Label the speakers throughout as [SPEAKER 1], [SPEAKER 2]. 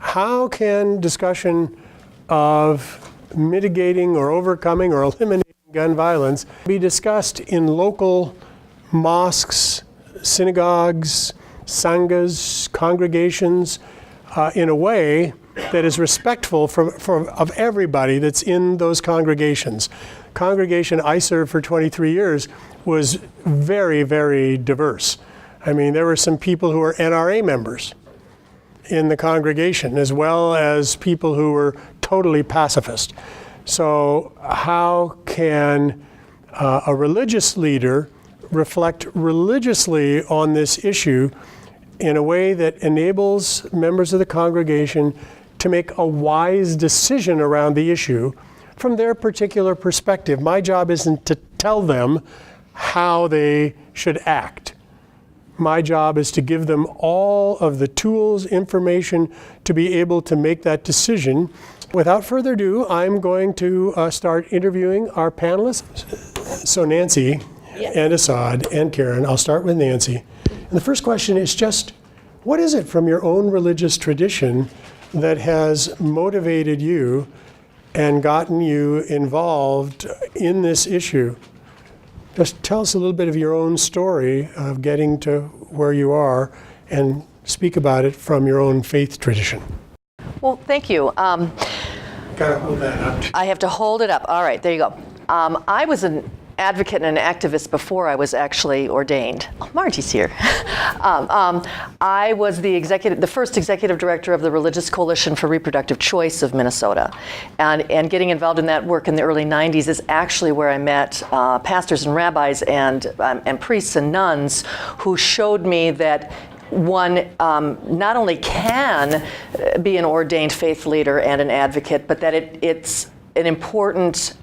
[SPEAKER 1] how can discussion of mitigating or overcoming or eliminating gun violence be discussed in local mosques, synagogues, sanghas, congregations, in a way that is respectful of everybody that's in those congregations. Congregation I served for 23 years was very, very diverse. I mean, there were some people who were NRA members in the congregation, as well as people who were totally pacifist. So how can a religious leader reflect religiously on this issue in a way that enables members of the congregation to make a wise decision around the issue from their particular perspective? My job isn't to tell them how they should act. My job is to give them all of the tools, information to be able to make that decision. Without further ado, I'm going to start interviewing our panelists. So Nancy and Asad and Carin, I'll start with Nancy. And the first question is just, what is it from your own religious tradition that has motivated you and gotten you involved in this issue? Just tell us a little bit of your own story of getting to where you are and speak about it from your own faith tradition.
[SPEAKER 2] Well, thank you.
[SPEAKER 1] Gotta hold that up.
[SPEAKER 2] I have to hold it up. All right, there you go. I was an advocate and an activist before I was actually ordained. Oh, Margie's here. I was the first executive director of the Religious Coalition for Reproductive Choice of Minnesota. And getting involved in that work in the early 90s is actually where I met pastors and rabbis and priests and nuns who showed me that one not only can be an ordained faith leader and an advocate, but that it's an important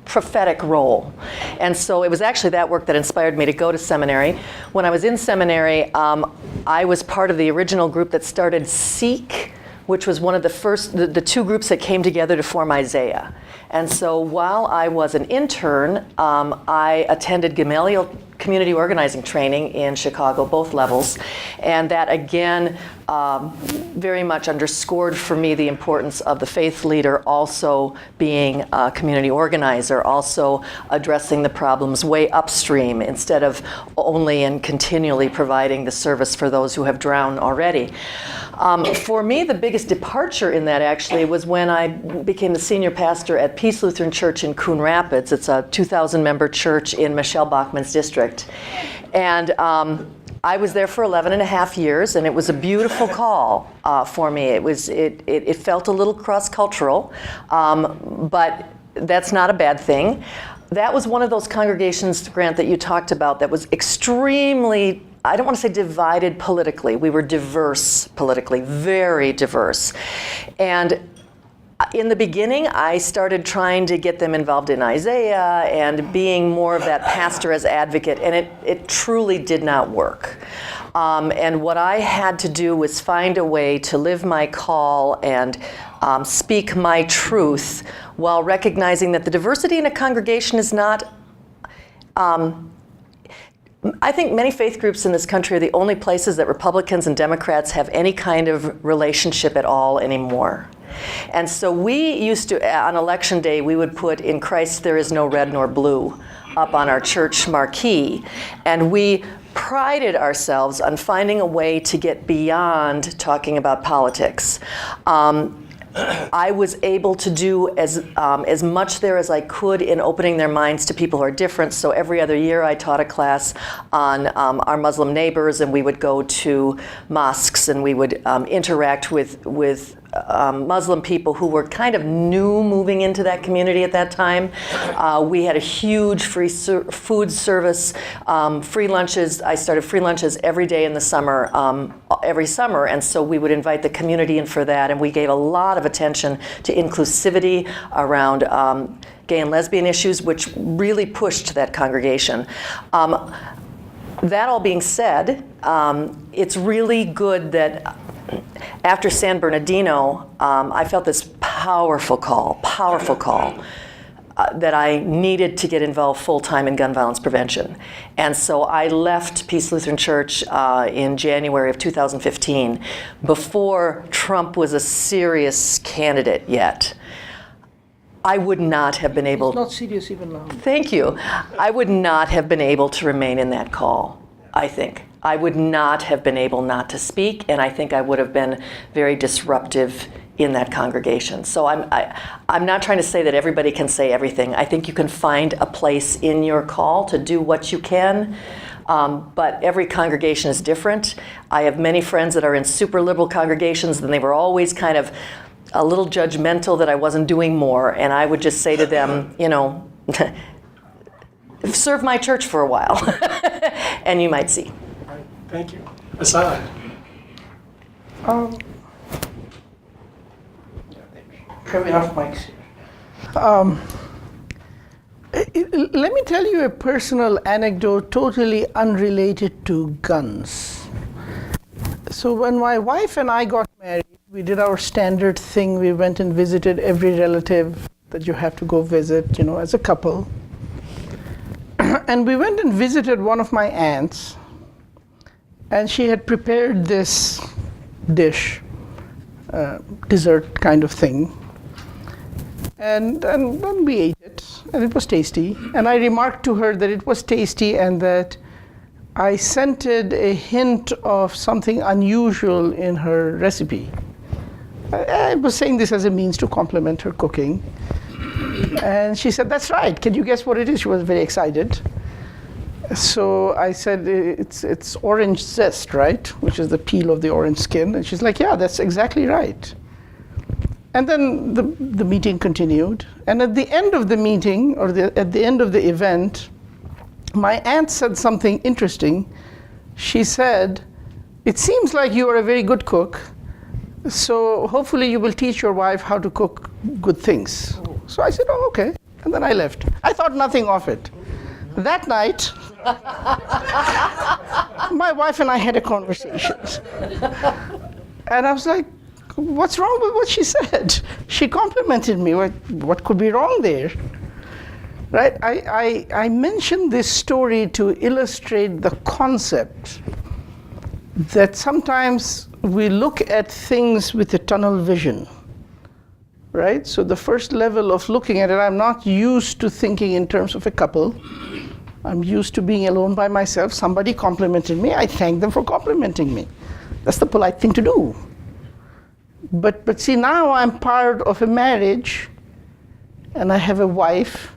[SPEAKER 2] prophetic role. And so it was actually that work that inspired me to go to seminary. When I was in seminary, I was part of the original group that started Seek, which was one of the first, the two groups that came together to form Isaiah. And so while I was an intern, I attended Gamaliel community organizing training in Chicago, both levels. And that again, very much underscored for me the importance of the faith leader also being a community organizer, also addressing the problems way upstream instead of only and continually providing the service for those who have drowned already. For me, the biggest departure in that actually was when I became the senior pastor at Peace Lutheran Church in Coon Rapids. It's a 2,000 member church in Michelle Bachman's district. And I was there for 11 and a half years, and it was a beautiful call for me. It felt a little cross-cultural, but that's not a bad thing. That was one of those congregations, Grant, that you talked about that was extremely, I don't want to say divided politically. We were diverse politically, very diverse. And in the beginning, I started trying to get them involved in Isaiah and being more of that pastor as advocate, and it truly did not work. And what I had to do was find a way to live my call and speak my truth while recognizing that the diversity in a congregation is not, I think many faith groups in this country are the only places that Republicans and Democrats have any kind of relationship at all anymore. And so we used to, on election day, we would put "In Christ there is no red nor blue" up on our church marquee. And we prided ourselves on finding a way to get beyond talking about politics. I was able to do as much there as I could in opening their minds to people who are different. So every other year I taught a class on our Muslim neighbors, and we would go to mosques and we would interact with Muslim people who were kind of new moving into that community at that time. We had a huge free food service, free lunches. I started free lunches every day in the summer, every summer, and so we would invite the community in for that, and we gave a lot of attention to inclusivity around gay and lesbian issues, which really pushed that congregation. That all being said, it's really good that after San Bernardino, I felt this powerful call that I needed to get involved full-time in gun violence prevention. And so I left Peace Lutheran Church in January of 2015, before Trump was a serious candidate yet. I would not have been able...
[SPEAKER 3] It's not serious even now.
[SPEAKER 2] Thank you. I would not have been able to remain in that call, I think. I would not have been able not to speak, and I think I would have been very disruptive in that congregation. So I'm not trying to say that everybody can say everything. I think you can find a place in your call to do what you can, but every congregation is different. I have many friends that are in super liberal congregations, and they were always kind of a little judgmental that I wasn't doing more, and I would just say to them, you know, serve my church for a while, and you might see.
[SPEAKER 1] Right. Thank you. Asad.
[SPEAKER 3] Can we have mics here? Let me tell you a personal anecdote totally unrelated to guns. So when my wife and I got married, we did our standard thing. We went and visited every relative that you have to go visit, you know, as a couple. And we went and visited one of my aunts, and she had prepared this dish, dessert kind of thing. And we ate it, and it was tasty. And I remarked to her that it was tasty and that I scented a hint of something unusual in her recipe. I was saying this as a means to compliment her cooking. And she said, "That's right. Can you guess what it is?" She was very excited. So I said, it's orange zest, right? Which is the peel of the orange skin. And she's like, "Yeah, that's exactly right." And then the meeting continued. And at the end of the meeting, or at the end of the event, my aunt said something interesting. She said, "It seems like you are a very good cook, so hopefully you will teach your wife how to cook good things." So I said, "Oh, okay." And then I left. I thought nothing of it. That night, my wife and I had a conversation. And I was like, what's wrong with what she said? She complimented me. What could be wrong there? Right? I mentioned this story to illustrate the concept that sometimes we look at things with a tunnel vision. Right? So the first level of looking at it, I'm not used to thinking in terms of a couple. I'm used to being alone by myself. Somebody complimented me. I thank them for complimenting me. That's the polite thing to do. But see, now I'm part of a marriage, and I have a wife,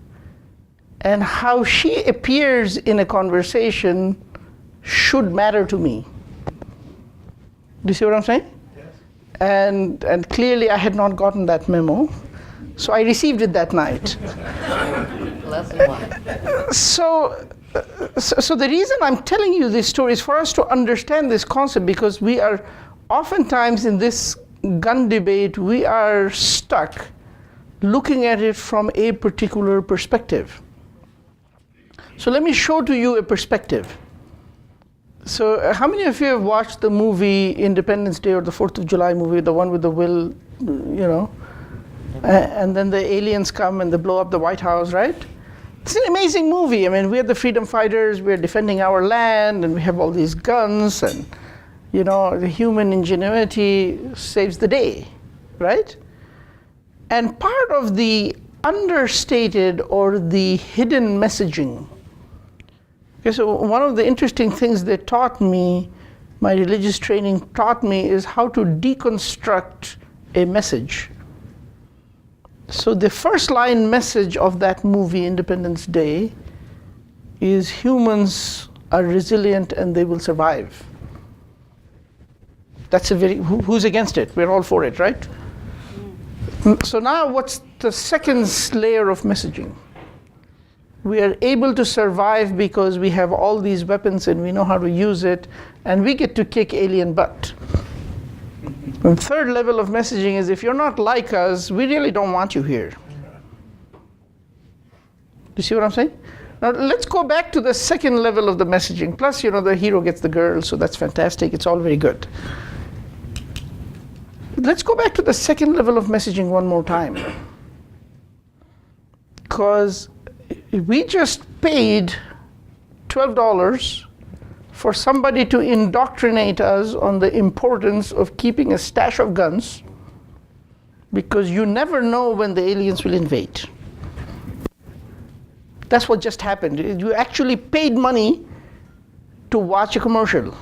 [SPEAKER 3] and how she appears in a conversation should matter to me. Do you see what I'm saying? Yes. And clearly I had not gotten that memo, so I received it that night.
[SPEAKER 2] Lesson one.
[SPEAKER 3] So the reason I'm telling you this story is for us to understand this concept, because we are oftentimes in this gun debate, we are stuck looking at it from a particular perspective. So let me show to you a perspective. So how many of you have watched the movie Independence Day, or the 4th of July movie, the one with the Will, you know, and then the aliens come and they blow up the White House, right? It's an amazing movie. I mean, we're the freedom fighters, we're defending our land, and we have all these guns, and you know, the human ingenuity saves the day, right? And part of the understated or the hidden messaging. Okay, so one of the interesting things they taught me, my religious training taught me, is how to deconstruct a message. So the first line message of that movie, Independence Day, is humans are resilient and they will survive. That's a very, who's against it? We're all for it, right? So now what's the second layer of messaging? We are able to survive because we have all these weapons and we know how to use it, and we get to kick alien butt. The third level of messaging is, if you're not like us, we really don't want you here. Do you see what I'm saying? Now let's go back to the second level of the messaging. Plus, you know, the hero gets the girl, so that's fantastic. It's all very good. Let's go back to the second level of messaging one more time. because we just paid $12 for somebody to indoctrinate us on the importance of keeping a stash of guns, because you never know when the aliens will invade. That's what just happened. You actually paid money to watch a commercial.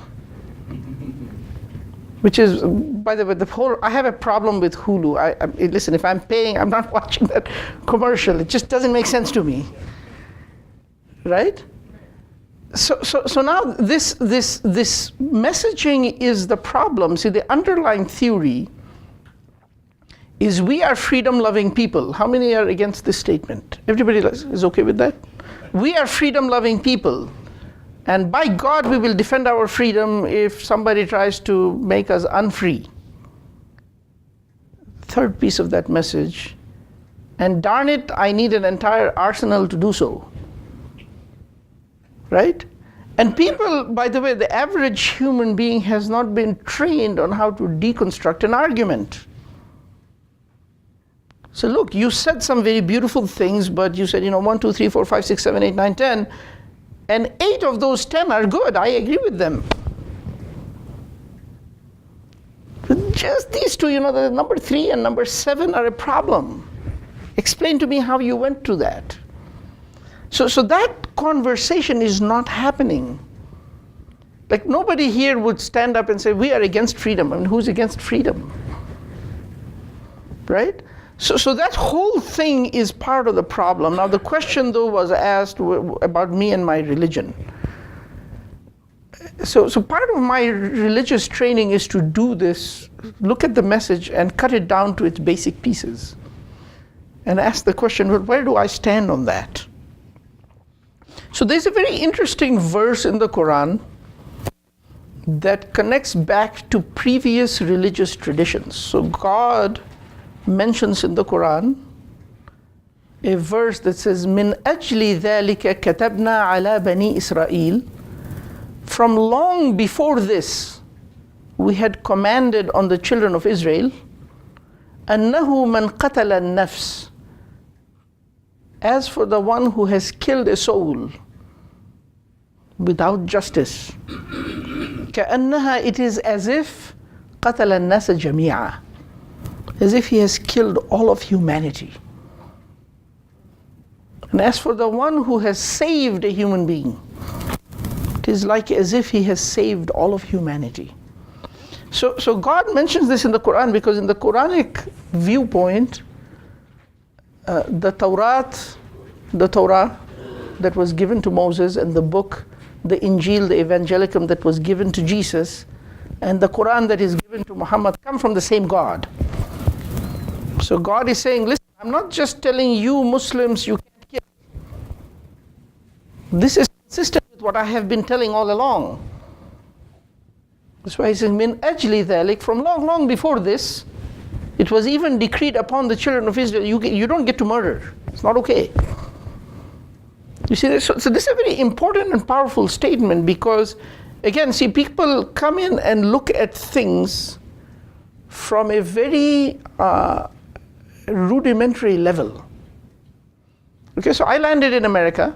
[SPEAKER 3] Which is, by the way, I have a problem with Hulu. Listen, if I'm paying, I'm not watching that commercial. It just doesn't make sense to me, right? So now this messaging is the problem. See, the underlying theory is we are freedom-loving people. How many are against this statement? Everybody is okay with that? We are freedom-loving people. And by God, we will defend our freedom if somebody tries to make us unfree. Third piece of that message, and darn it, I need an entire arsenal to do so. Right? And people, by the way, the average human being has not been trained on how to deconstruct an argument. So look, you said some very beautiful things, but you said, 1, 2, 3, 4, 5, 6, 7, 8, 9, 10. And 8 of those 10 are good. I agree with them. But just these two, the number 3 and number 7 are a problem. Explain to me how you went to that. So that conversation is not happening. Like, nobody here would stand up and say, we are against freedom. I mean, who's against freedom? Right? So that whole thing is part of the problem. Now, the question, though, was asked about me and my religion. So part of my religious training is to do this, look at the message and cut it down to its basic pieces. And ask the question, well, where do I stand on that? So there's a very interesting verse in the Quran that connects back to previous religious traditions. So God mentions in the Quran a verse that says, "Min ajli dhalika katabna ala bani Israel." From long before this, we had commanded on the children of Israel, "Annahu man qatala an-nafs." As for the one who has killed a soul without justice, كأنها, it is as if قتل الناس جميعا, as if he has killed all of humanity. And as for the one who has saved a human being, it is like as if he has saved all of humanity. So God mentions this in the Quran because in the Quranic viewpoint, the Torah that was given to Moses, and the book, the Injil, the Evangelicum that was given to Jesus, and the Quran that is given to Muhammad come from the same God. So God is saying, listen, I'm not just telling you Muslims you can't kill. This is consistent with what I have been telling all along. That's why he says, "Min ajli dhalik," from long, long before this, it was even decreed upon the children of Israel, you don't get to murder. It's not okay. You see, so this is a very important and powerful statement because, again, see, people come in and look at things from a very rudimentary level. Okay, so I landed in America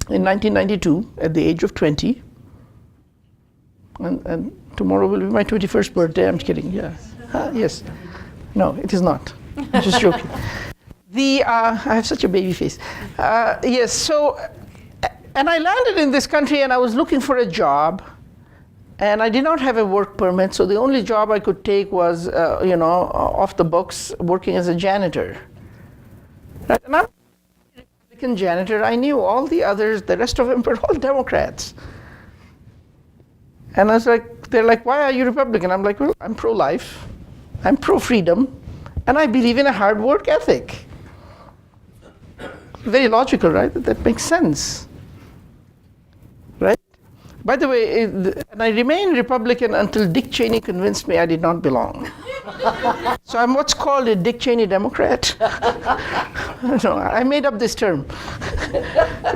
[SPEAKER 3] in 1992 at the age of 20. And tomorrow will be my 21st birthday. I'm kidding, yeah. Yes. No, it is not. I'm just joking. I have such a baby face. Yes, so, and I landed in this country and I was looking for a job and I did not have a work permit, so the only job I could take was, off the books, working as a janitor. Right? And I'm a Republican janitor. I knew all the others, the rest of them were all Democrats. And I was like, they're like, why are you Republican? I'm like, well, I'm pro-life, I'm pro-freedom, and I believe in a hard work ethic. Very logical, right? That makes sense, right? By the way, and I remained Republican until Dick Cheney convinced me I did not belong. So I'm what's called a Dick Cheney Democrat. No, I made up this term.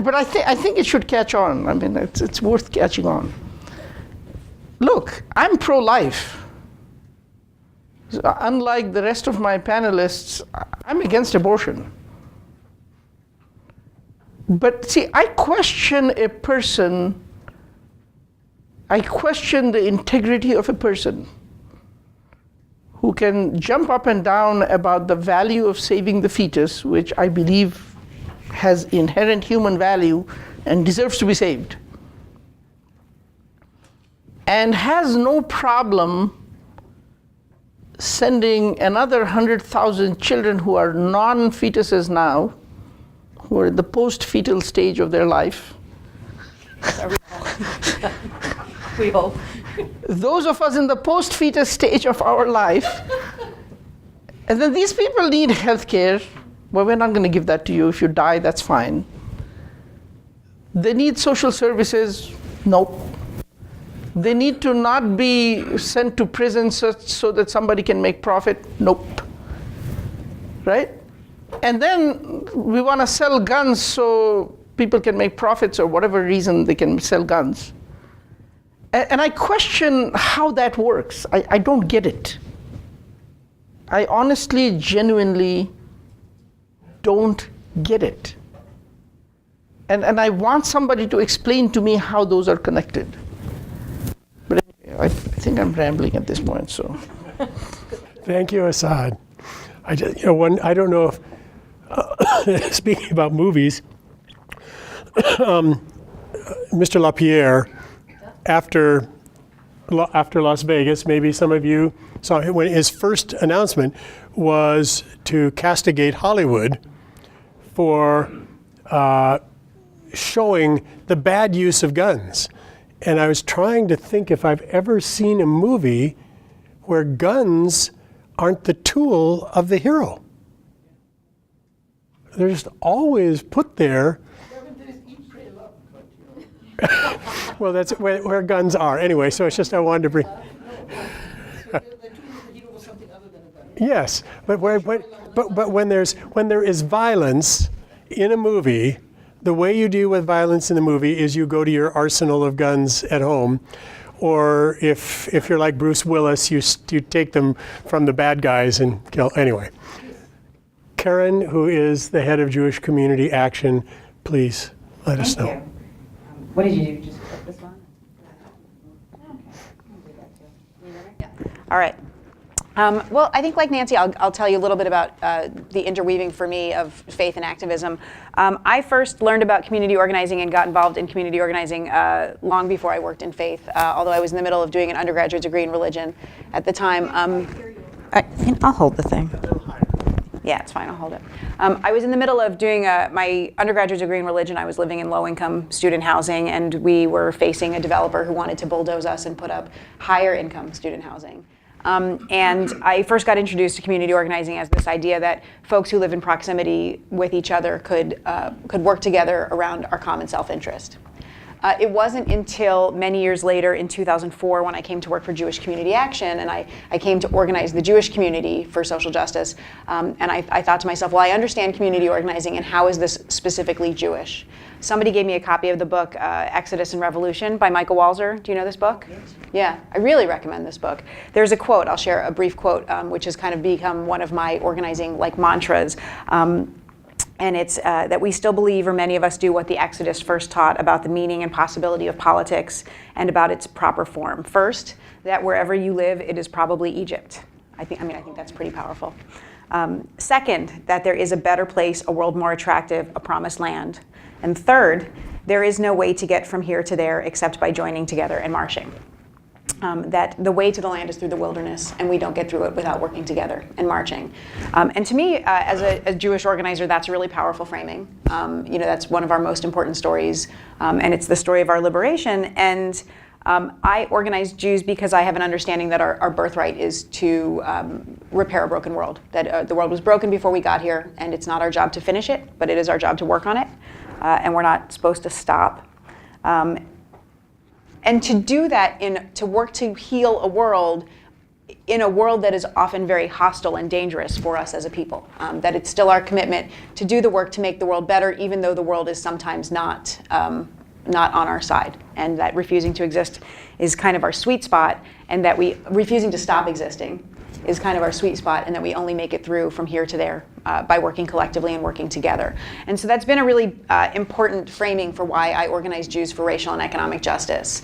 [SPEAKER 3] But I think it should catch on. I mean, it's worth catching on. Look, I'm pro-life. So unlike the rest of my panelists, I'm against abortion. But see, I question the integrity of a person who can jump up and down about the value of saving the fetus, which I believe has inherent human value and deserves to be saved, and has no problem sending another 100,000 children who are non-fetuses now, who are in the post-fetal stage of their life.
[SPEAKER 2] We hope.
[SPEAKER 3] Those of us in the post-fetus stage of our life, and then these people need health care. Well, we're not going to give that to you. If you die, that's fine. They need social services. Nope. They need to not be sent to prison so that somebody can make profit. Nope. Right? And then we want to sell guns so people can make profits, or whatever reason they can sell guns. And I question how that works. I don't get it. I honestly, genuinely don't get it. And I want somebody to explain to me how those are connected. But anyway, I think I'm rambling at this point, so.
[SPEAKER 1] Thank you, Asad. I don't know if, speaking about movies, Mr. Lapierre, after Las Vegas, maybe some of you saw it, when his first announcement was to castigate Hollywood for showing the bad use of guns. And I was trying to think if I've ever seen a movie where guns aren't the tool of the hero. They're just always put there. Well, that's where guns are. Anyway, so it's just I wanted to bring. Yes, but when there is violence in a movie, the way you deal with violence in the movie is you go to your arsenal of guns at home, or if you're like Bruce Willis, you take them from the bad guys and kill. Anyway, Carin, who is the head of Jewish Community Action, please let us know.
[SPEAKER 4] Thank you. What did you do? Just click this one? All right. Well, I think like Nancy, I'll tell you a little bit about the interweaving for me of faith and activism. I first learned about community organizing and got involved in community organizing long before I worked in faith, although I was in the middle of doing an undergraduate degree in religion at the time. I'll hold the thing. Yeah, it's fine, I'll hold it. I was in the middle of doing my undergraduate degree in religion. I was living in low-income student housing, and we were facing a developer who wanted to bulldoze us and put up higher-income student housing. And I first got introduced to community organizing as this idea that folks who live in proximity with each other could work together around our common self-interest. It wasn't until many years later, in 2004, when I came to work for Jewish Community Action, and I came to organize the Jewish community for social justice, and I thought to myself, well, I understand community organizing, and how is this specifically Jewish? Somebody gave me a copy of the book Exodus and Revolution by Michael Walzer. Do you know this book? Yes. Yeah, I really recommend this book. There's a quote, I'll share a brief quote, which has kind of become one of my organizing like mantras. And it's that we still believe, or many of us do, what the Exodus first taught about the meaning and possibility of politics and about its proper form. First, that wherever you live, it is probably Egypt. I think that's pretty powerful. Second, that there is a better place, a world more attractive, a promised land. And third, there is no way to get from here to there except by joining together and marching. That the way to the land is through the wilderness, and we don't get through it without working together and marching. And to me, as a Jewish organizer, that's a really powerful framing. That's one of our most important stories, and it's the story of our liberation. And I organize Jews because I have an understanding that our birthright is to repair a broken world. That the world was broken before we got here, and it's not our job to finish it, but it is our job to work on it, and we're not supposed to stop. And to do that, to work to heal a world in a world that is often very hostile and dangerous for us as a people. That it's still our commitment to do the work to make the world better, even though the world is sometimes not not on our side, and that refusing to exist is kind of our sweet spot, and that we refusing to stop existing is kind of our sweet spot, and that we only make it through from here to there by working collectively and working together. And so that's been a really important framing for why I organize Jews for Racial and Economic Justice.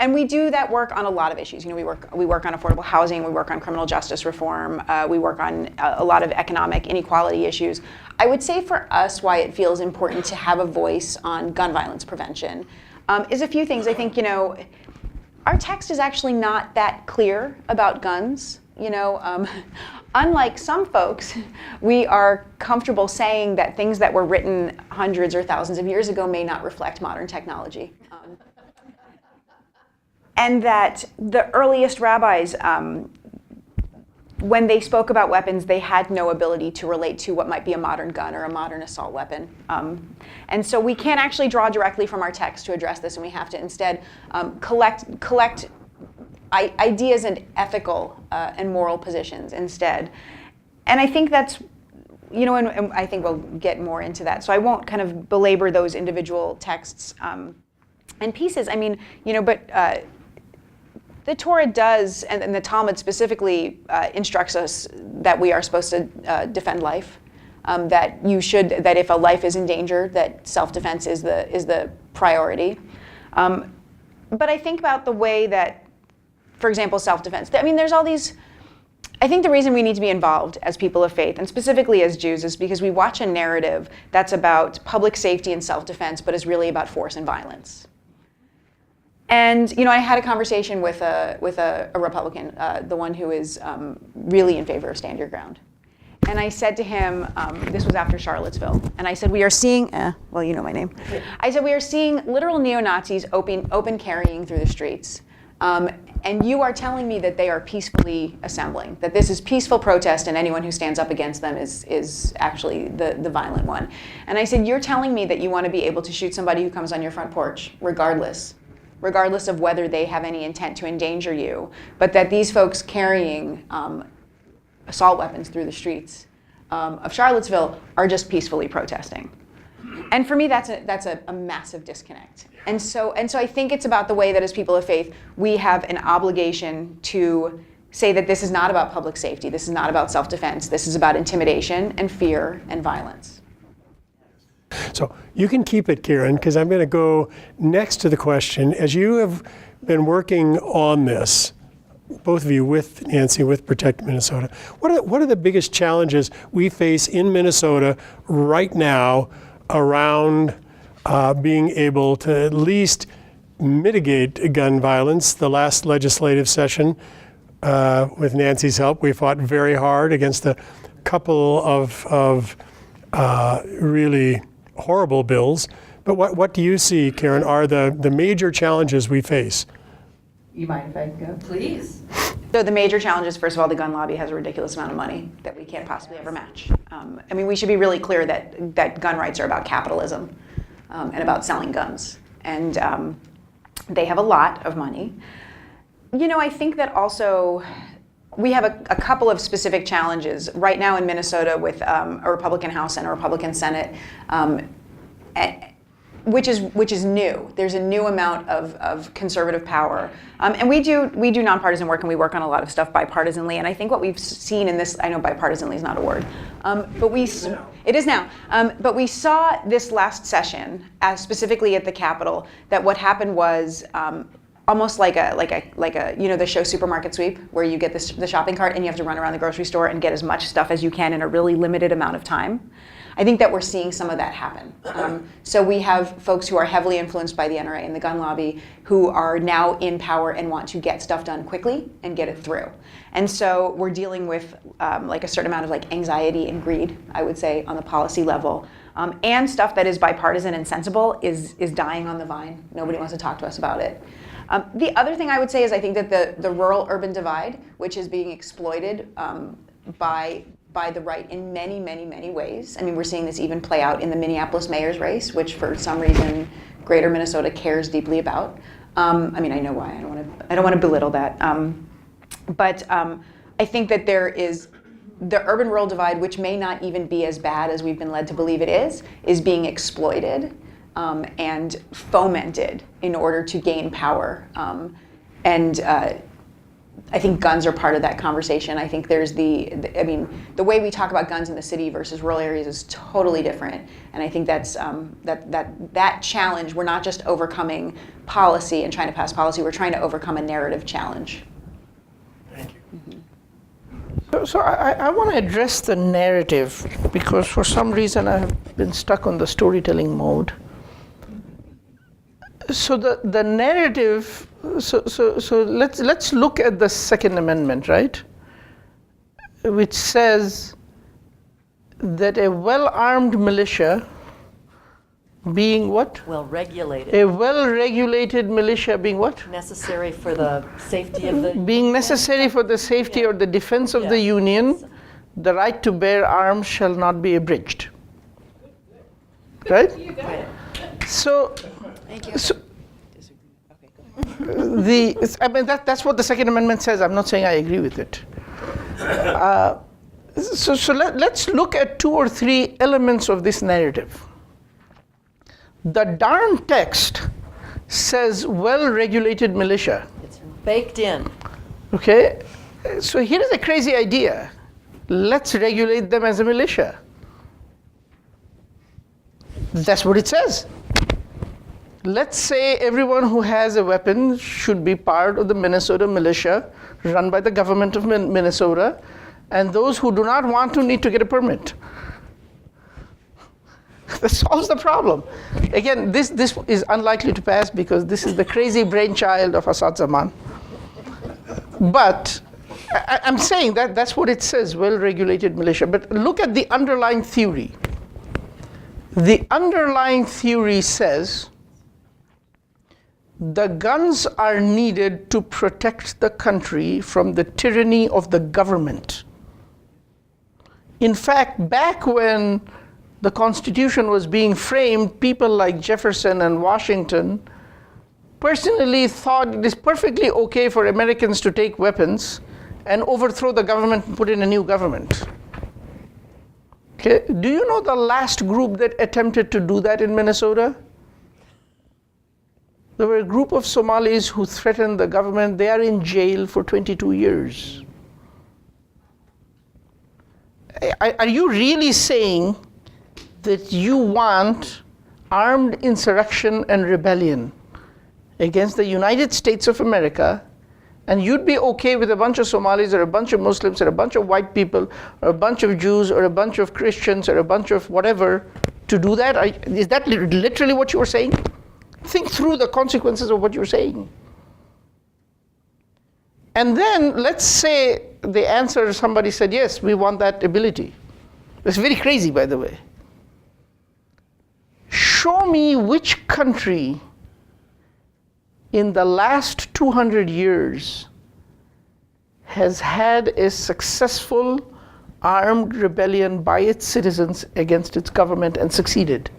[SPEAKER 4] And we do that work on a lot of issues. You know, we work on affordable housing, we work on criminal justice reform, we work on a lot of economic inequality issues. I would say for us why it feels important to have a voice on gun violence prevention is a few things. I think, you know, our text is actually not that clear about guns. You know, unlike some folks, we are comfortable saying that things that were written hundreds or thousands of years ago may not reflect modern technology. And that the earliest rabbis, when they spoke about weapons, they had no ability to relate to what might be a modern gun or a modern assault weapon. And so we can't actually draw directly from our text to address this, and we have to instead collect ideas and ethical and moral positions instead. And I think that's, you know, and I think we'll get more into that. So I won't kind of belabor those individual texts and pieces. I mean, you know, but the Torah does, and the Talmud specifically instructs us that we are supposed to defend life. That if a life is in danger, that self-defense is the priority. But I think about the way that, for example, self-defense. I mean, there's all these. I think the reason we need to be involved as people of faith, and specifically as Jews, is because we watch a narrative that's about public safety and self-defense, but is really about force and violence. And you know, I had a conversation with a Republican, the one who is really in favor of stand your ground. And I said to him, this was after Charlottesville, and I said, we are seeing, well, you know my name. I said, we are seeing literal neo-Nazis open carrying through the streets. And you are telling me that they are peacefully assembling, that this is peaceful protest, and anyone who stands up against them is actually the violent one. And I said, you're telling me that you want to be able to shoot somebody who comes on your front porch, regardless of whether they have any intent to endanger you, but that these folks carrying assault weapons through the streets of Charlottesville are just peacefully protesting. And for me, that's a massive disconnect. And so I think it's about the way that as people of faith, we have an obligation to say that this is not about public safety, this is not about self-defense, this is about intimidation and fear and violence.
[SPEAKER 1] So you can keep it, Carin, because I'm going to go next to the question. As you have been working on this, both of you with Nancy, with Protect Minnesota, what are the biggest challenges we face in Minnesota right now around being able to at least mitigate gun violence? The last legislative session, with Nancy's help, we fought very hard against a couple of really horrible bills. But what do you see, Carin, are the major challenges we face?
[SPEAKER 5] You mind if I go? Please.
[SPEAKER 4] So the major challenge is, first of all, the gun lobby has a ridiculous amount of money that we can't possibly ever match. I mean, we should be really clear that gun rights are about capitalism and about selling guns. And they have a lot of money. You know, I think that also we have a couple of specific challenges right now in Minnesota with a Republican House and a Republican Senate, which is new. There's a new amount of conservative power, and we do nonpartisan work, and we work on a lot of stuff bipartisanly. And I think what we've seen in this, I know bipartisanly is not a word, but it is now. But we saw this last session, specifically at the Capitol, that what happened was almost like a you know, the show Supermarket Sweep, where you get the shopping cart and you have to run around the grocery store and get as much stuff as you can in a really limited amount of time. I think that we're seeing some of that happen. So we have folks who are heavily influenced by the NRA and the gun lobby who are now in power and want to get stuff done quickly and get it through. And so we're dealing with like a certain amount of like anxiety and greed, I would say, on the policy level. And stuff that is bipartisan and sensible is dying on the vine. Nobody wants to talk to us about it. The other thing I would say is I think that the rural-urban divide, which is being exploited by the right in many, many, many ways. I mean, we're seeing this even play out in the Minneapolis mayor's race, which for some reason Greater Minnesota cares deeply about. I mean, I know why. I don't want to belittle that. But I think that there is the urban-rural divide, which may not even be as bad as we've been led to believe it is being exploited and fomented in order to gain power. And I think guns are part of that conversation. I think there's the way we talk about guns in the city versus rural areas is totally different. And I think that's that challenge. We're not just overcoming policy and trying to pass policy. We're trying to overcome a narrative challenge.
[SPEAKER 1] Thank you.
[SPEAKER 3] So I want to address the narrative because for some reason I have been stuck on the storytelling mode. So the narrative. So let's look at the Second Amendment, right? Which says that a well-armed militia being what?
[SPEAKER 2] Well-regulated.
[SPEAKER 3] A well-regulated militia being what?
[SPEAKER 2] Necessary for the safety of the...
[SPEAKER 3] Being necessary for the safety or the defense of the Union, the right to bear arms shall not be abridged. Right? So, that's what the Second Amendment says. I'm not saying I agree with it. So let's look at 2 or 3 elements of this narrative. The darn text says well-regulated militia.
[SPEAKER 2] It's baked in.
[SPEAKER 3] Okay, so here is a crazy idea. Let's regulate them as a militia. That's what it says. Let's say everyone who has a weapon should be part of the Minnesota militia run by the government of Minnesota, and those who do not want to need to get a permit. That solves the problem. Again, this is unlikely to pass because this is the crazy brainchild of Asad Zaman. But I'm saying that's what it says, well-regulated militia. But look at the underlying theory. The underlying theory says the guns are needed to protect the country from the tyranny of the government. In fact, back when the Constitution was being framed, people like Jefferson and Washington personally thought it is perfectly okay for Americans to take weapons and overthrow the government and put in a new government. Okay. Do you know the last group that attempted to do that in Minnesota? There were a group of Somalis who threatened the government. They are in jail for 22 years. Are you really saying that you want armed insurrection and rebellion against the United States of America, and you'd be okay with a bunch of Somalis or a bunch of Muslims or a bunch of white people or a bunch of Jews or a bunch of Christians or a bunch of whatever to do that? Is that literally what you were saying? Think through the consequences of what you're saying. And then let's say the answer, somebody said, yes, we want that ability. It's very crazy, by the way. Show me which country in the last 200 years has had a successful armed rebellion by its citizens against its government and succeeded.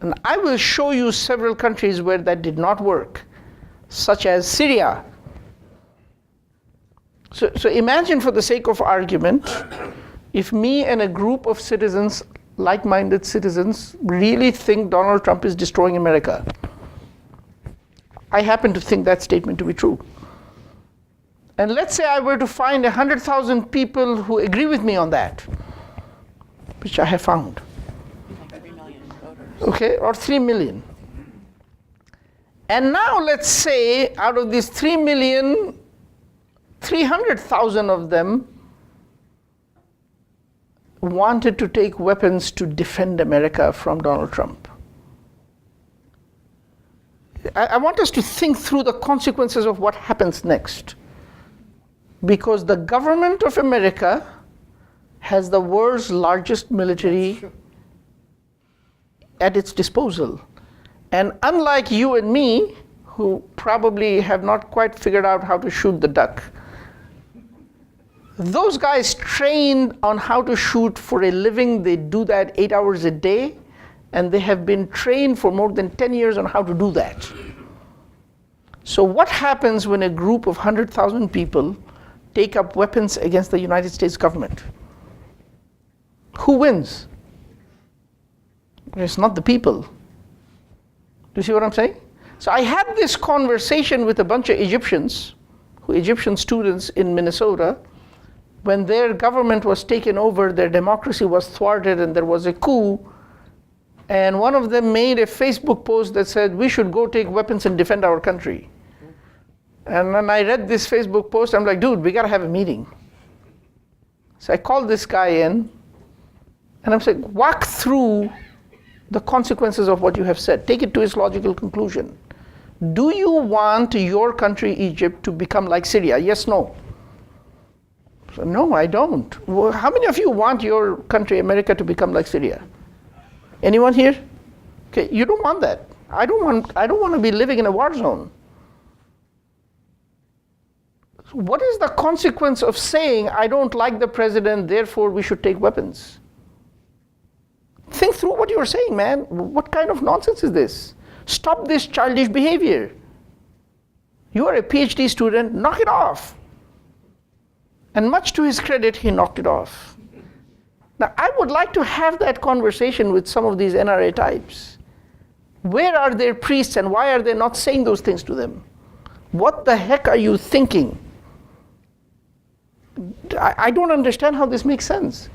[SPEAKER 3] And I will show you several countries where that did not work, such as Syria. So imagine, for the sake of argument, if me and a group of citizens, like-minded citizens, really think Donald Trump is destroying America. I happen to think that statement to be true. And let's say I were to find 100,000 people who agree with me on that, which I have found.
[SPEAKER 2] Like 3 million voters.
[SPEAKER 3] Okay, or 3 million. And now let's say out of these 3 million, 300,000 of them wanted to take weapons to defend America from Donald Trump. I want us to think through the consequences of what happens next. Because the government of America has the world's largest military at its disposal. And unlike you and me, who probably have not quite figured out how to shoot the duck, those guys trained on how to shoot for a living. They do that 8 hours a day, and they have been trained for more than 10 years on how to do that. So what happens when a group of 100,000 people take up weapons against the United States government? Who wins? It's not the people. Do you see what I'm saying? So I had this conversation with a bunch of Egyptian students in Minnesota. When their government was taken over, their democracy was thwarted and there was a coup. And one of them made a Facebook post that said, we should go take weapons and defend our country. And when I read this Facebook post, I'm like, dude, we gotta have a meeting. So I called this guy in, and I'm saying, walk through the consequences of what you have said. Take it to its logical conclusion. Do you want your country, Egypt, to become like Syria? Yes, no. So, no, I don't. Well, how many of you want your country, America, to become like Syria? Anyone here? Okay, you don't want that. I don't want to be living in a war zone. So what is the consequence of saying, I don't like the president, therefore we should take weapons? Think through what you're saying, man. What kind of nonsense is this? Stop this childish behavior. You are a PhD student, knock it off. And much to his credit, he knocked it off. Now, I would like to have that conversation with some of these NRA types. Where are their priests and why are they not saying those things to them? What the heck are you thinking? I don't understand how this makes sense.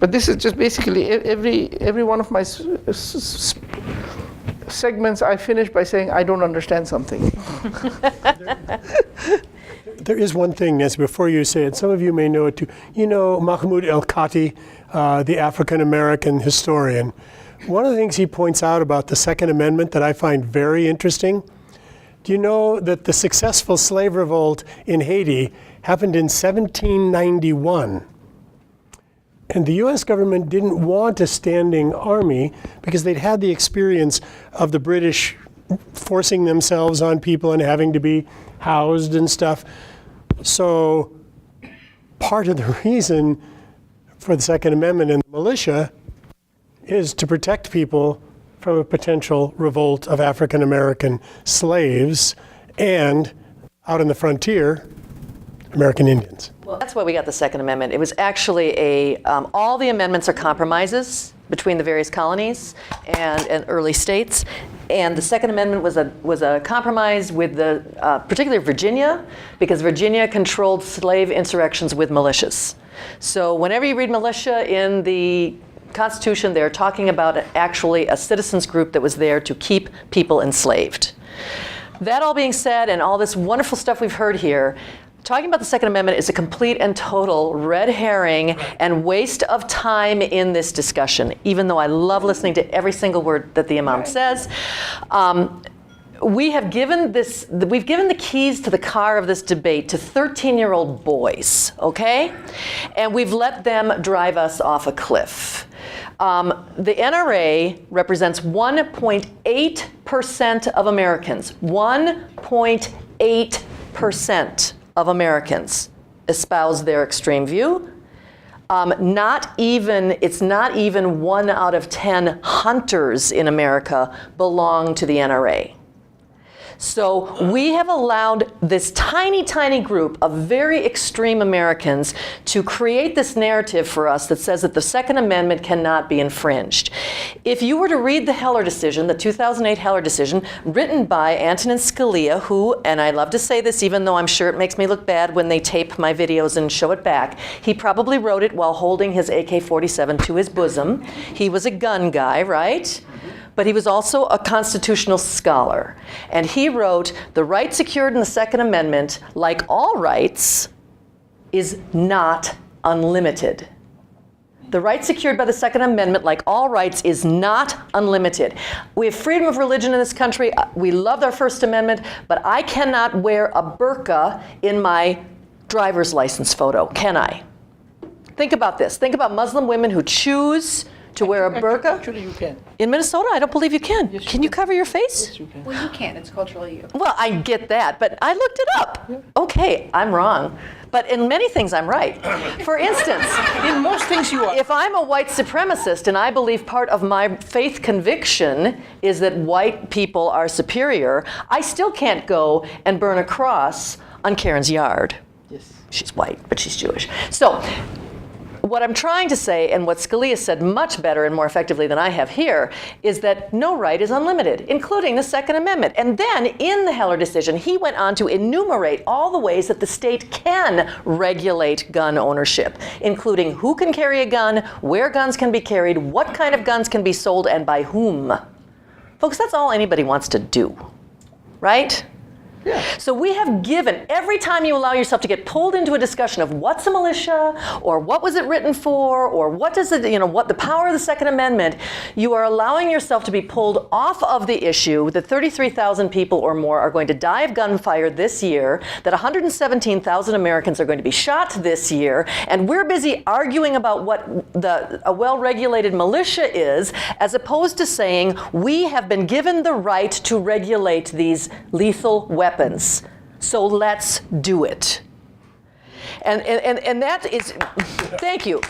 [SPEAKER 3] But this is just basically every one of my segments I finish by saying I don't understand something.
[SPEAKER 1] There is one thing, Nancy, before you say it, some of you may know it too. You know Mahmoud El-Kati, the African-American historian. One of the things he points out about the Second Amendment that I find very interesting, do you know that the successful slave revolt in Haiti happened in 1791? And the US government didn't want a standing army because they'd had the experience of the British forcing themselves on people and having to be housed and stuff. So part of the reason for the Second Amendment and the militia is to protect people from a potential revolt of African American slaves and, out on the frontier, American Indians.
[SPEAKER 2] Well, that's why we got the Second Amendment. It was actually all the amendments are compromises between the various colonies and early states. And the Second Amendment was a compromise with particularly Virginia, because Virginia controlled slave insurrections with militias. So whenever you read militia in the Constitution, they're talking about actually a citizens group that was there to keep people enslaved. That all being said, and all this wonderful stuff we've heard here, talking about the Second Amendment is a complete and total red herring and waste of time in this discussion, even though I love listening to every single word that the Imam says. We've given the keys to the car of this debate to 13-year-old boys, okay? And we've let them drive us off a cliff. The NRA represents 1.8% of Americans. 1.8% of Americans espouse their extreme view. It's not even 1 out of 10 hunters in America belong to the NRA. So we have allowed this tiny, tiny group of very extreme Americans to create this narrative for us that says that the Second Amendment cannot be infringed. If you were to read the Heller decision, the 2008 Heller decision, written by Antonin Scalia, who, and I love to say this even though I'm sure it makes me look bad when they tape my videos and show it back, he probably wrote it while holding his AK-47 to his bosom. He was a gun guy, right? But he was also a constitutional scholar. And he wrote, the right secured in the Second Amendment, like all rights, is not unlimited. The right secured by the Second Amendment, like all rights, is not unlimited. We have freedom of religion in this country. We love our First Amendment, but I cannot wear a burqa in my driver's license photo, can I? Think about this. Think about Muslim women who choose to wear a burqa.
[SPEAKER 3] Actually, you can.
[SPEAKER 2] In Minnesota, I don't believe you can.
[SPEAKER 3] Yes,
[SPEAKER 2] Can you cover your face?
[SPEAKER 3] Yes, you can.
[SPEAKER 5] Well, you can. It's culturally you.
[SPEAKER 2] Well, I get that, but I looked it up. Okay, I'm wrong. But in many things, I'm right. For instance,
[SPEAKER 3] In most things you are.
[SPEAKER 2] if I'm a white supremacist and I believe part of my faith conviction is that white people are superior, I still can't go and burn a cross on Carin's yard.
[SPEAKER 3] Yes.
[SPEAKER 2] She's white, but she's Jewish. So what I'm trying to say, and what Scalia said much better and more effectively than I have here, is that no right is unlimited, including the Second Amendment. And then in the Heller decision, he went on to enumerate all the ways that the state can regulate gun ownership, including who can carry a gun, where guns can be carried, what kind of guns can be sold, and by whom. Folks, that's all anybody wants to do, right?
[SPEAKER 3] Yeah.
[SPEAKER 2] So we have given, every time you allow yourself to get pulled into a discussion of what's a militia, or what was it written for, or what does it, what the power of the Second Amendment, you are allowing yourself to be pulled off of the issue that 33,000 people or more are going to die of gunfire this year, that 117,000 Americans are going to be shot this year, and we're busy arguing about what a well-regulated militia is, as opposed to saying we have been given the right to regulate these lethal weapons. So let's do it. And that is, thank you.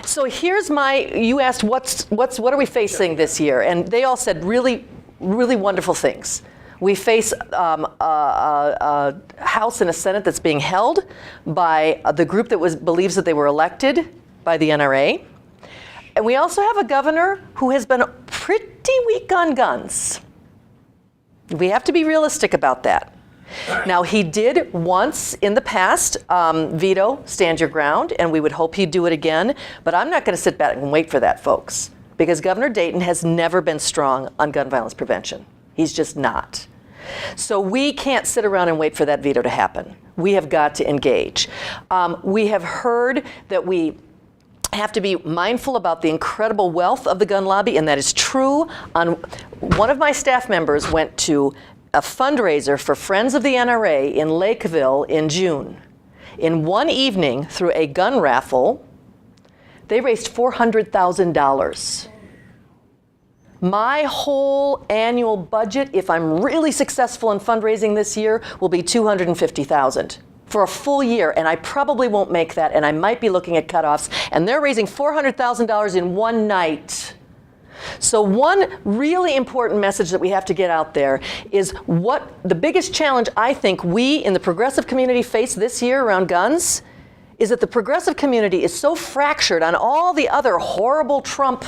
[SPEAKER 2] So here's you asked what are we facing this year? And they all said really, really wonderful things. We face a House and a Senate that's being held by the group that believes that they were elected by the NRA. And we also have a governor who has been pretty weak on guns. We have to be realistic about that. Now, he did once in the past veto stand your ground, and we would hope he'd do it again. But I'm not going to sit back and wait for that, folks, because Governor Dayton has never been strong on gun violence prevention. He's just not. So we can't sit around and wait for that veto to happen. We have got to engage. We have heard that we have to be mindful about the incredible wealth of the gun lobby, and that is true. One of my staff members went to a fundraiser for Friends of the NRA in Lakeville in June. In one evening, through a gun raffle, they raised $400,000. My whole annual budget, if I'm really successful in fundraising this year, will be $250,000. For a full year, and I probably won't make that, and I might be looking at cutoffs, and they're raising $400,000 in one night. So one really important message that we have to get out there is what the biggest challenge I think we in the progressive community face this year around guns is that the progressive community is so fractured on all the other horrible Trump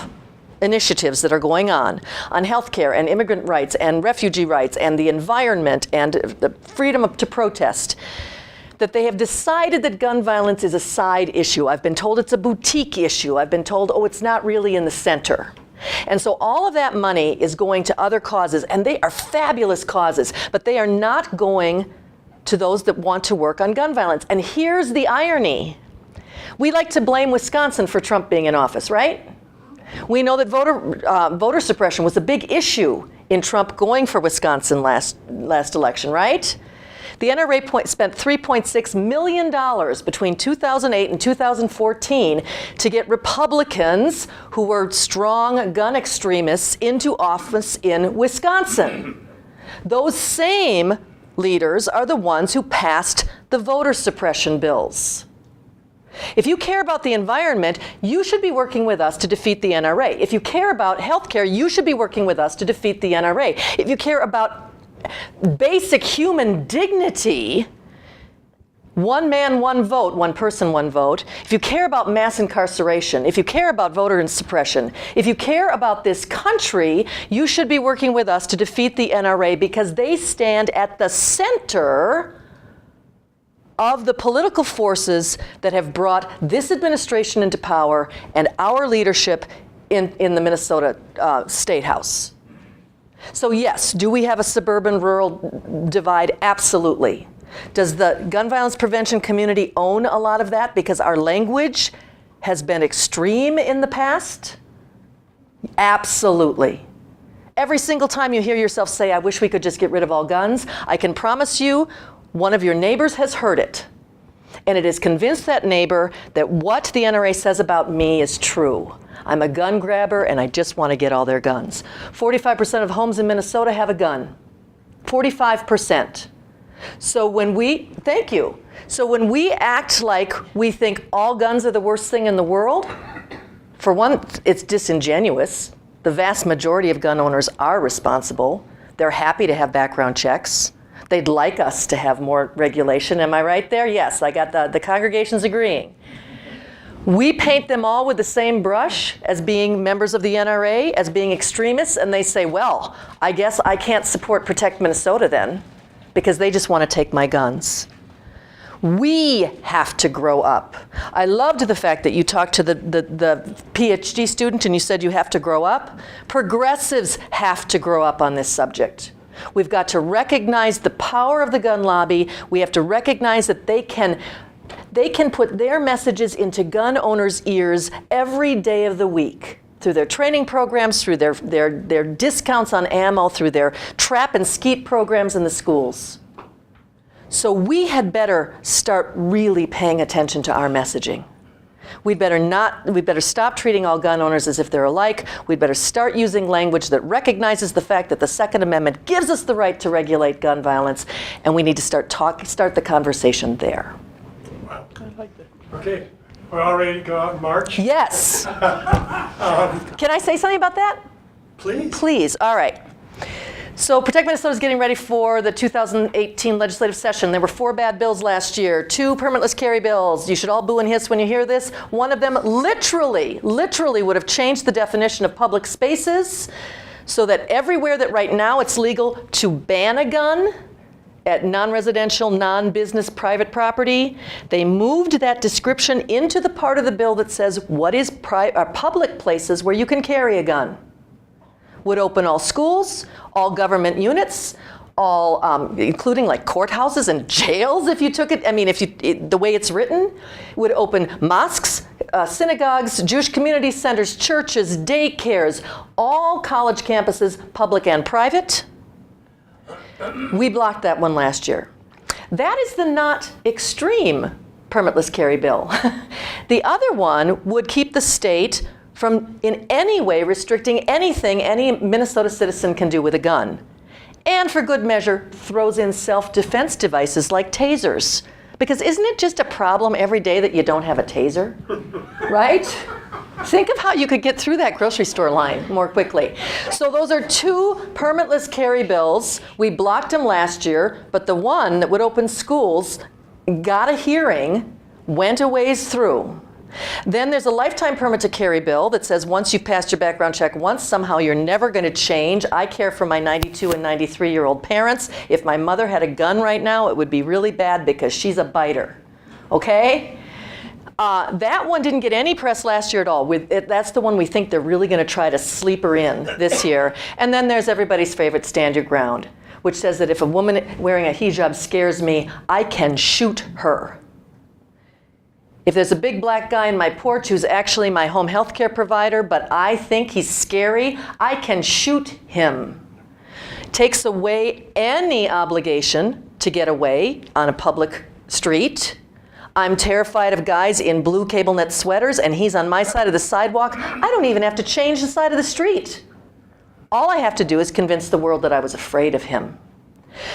[SPEAKER 2] initiatives that are going on healthcare and immigrant rights and refugee rights and the environment and the freedom to protest, that they have decided that gun violence is a side issue. I've been told it's a boutique issue. I've been told, it's not really in the center. And so all of that money is going to other causes, and they are fabulous causes, but they are not going to those that want to work on gun violence. And here's the irony. We like to blame Wisconsin for Trump being in office, right? We know that voter suppression was a big issue in Trump going for Wisconsin last election, right? The NRA spent $3.6 million between 2008 and 2014 to get Republicans who were strong gun extremists into office in Wisconsin. Those same leaders are the ones who passed the voter suppression bills. If you care about the environment, you should be working with us to defeat the NRA. If you care about healthcare, you should be working with us to defeat the NRA. If you care about basic human dignity, one man, one vote, one person, one vote. If you care about mass incarceration, if you care about voter suppression, if you care about this country, you should be working with us to defeat the NRA because they stand at the center of the political forces that have brought this administration into power and our leadership in the Minnesota State House. So yes, do we have a suburban-rural divide? Absolutely. Does the gun violence prevention community own a lot of that because our language has been extreme in the past? Absolutely. Every single time you hear yourself say, I wish we could just get rid of all guns, I can promise you one of your neighbors has heard it. And it has convinced that neighbor that what the NRA says about me is true. I'm a gun grabber and I just want to get all their guns. 45% of homes in Minnesota have a gun. 45%. So when we act like we think all guns are the worst thing in the world, for one, it's disingenuous. The vast majority of gun owners are responsible. They're happy to have background checks. They'd like us to have more regulation. Am I right there? Yes, I got the congregations agreeing. We paint them all with the same brush as being members of the NRA, as being extremists, and they say, well, I guess I can't support Protect Minnesota then, because they just want to take my guns. We have to grow up. I loved the fact that you talked to the PhD student and you said you have to grow up. Progressives have to grow up on this subject. We've got to recognize the power of the gun lobby. We have to recognize that they can put their messages into gun owners' ears every day of the week through their training programs, through their discounts on ammo, through their trap and skeet programs in the schools. So we had better start really paying attention to our messaging. We'd better stop treating all gun owners as if they're alike. We'd better start using language that recognizes the fact that the Second Amendment gives us the right to regulate gun violence, and we need to start the conversation there.
[SPEAKER 1] Wow. I like that. Okay, we're all ready to go out and march?
[SPEAKER 2] Yes. Can I say something about that?
[SPEAKER 1] Please.
[SPEAKER 2] Please, all right. So Protect Minnesota is getting ready for the 2018 legislative session. There were 4 bad bills last year, 2 permitless carry bills. You should all boo and hiss when you hear this. One of them literally would have changed the definition of public spaces so that everywhere that right now it's legal to ban a gun at non-residential, non-business private property, they moved that description into the part of the bill that says what is public places where you can carry a gun. Would open all schools, all government units, all, including like courthouses and jails if you took it. I mean, the way it's written, would open mosques, synagogues, Jewish community centers, churches, daycares, all college campuses, public and private. We blocked that one last year. That is the not extreme permitless carry bill. The other one would keep the state from in any way restricting anything any Minnesota citizen can do with a gun. And for good measure, throws in self-defense devices like tasers. Because isn't it just a problem every day that you don't have a taser? Right? Think of how you could get through that grocery store line more quickly. So those are 2 permitless carry bills. We blocked them last year, but the one that would open schools got a hearing, went a ways through. Then there's a lifetime permit to carry bill that says once you've passed your background check once, somehow you're never going to change. I care for my 92 and 93-year-old parents. If my mother had a gun right now, it would be really bad because she's a biter. Okay? That one didn't get any press last year at all. That's the one we think they're really going to try to sleep her in this year. And then there's everybody's favorite stand your ground, which says that if a woman wearing a hijab scares me, I can shoot her. If there's a big black guy in my porch who's actually my home health care provider, but I think he's scary, I can shoot him. Takes away any obligation to get away on a public street. I'm terrified of guys in blue cable net sweaters and he's on my side of the sidewalk. I don't even have to change the side of the street. All I have to do is convince the world that I was afraid of him.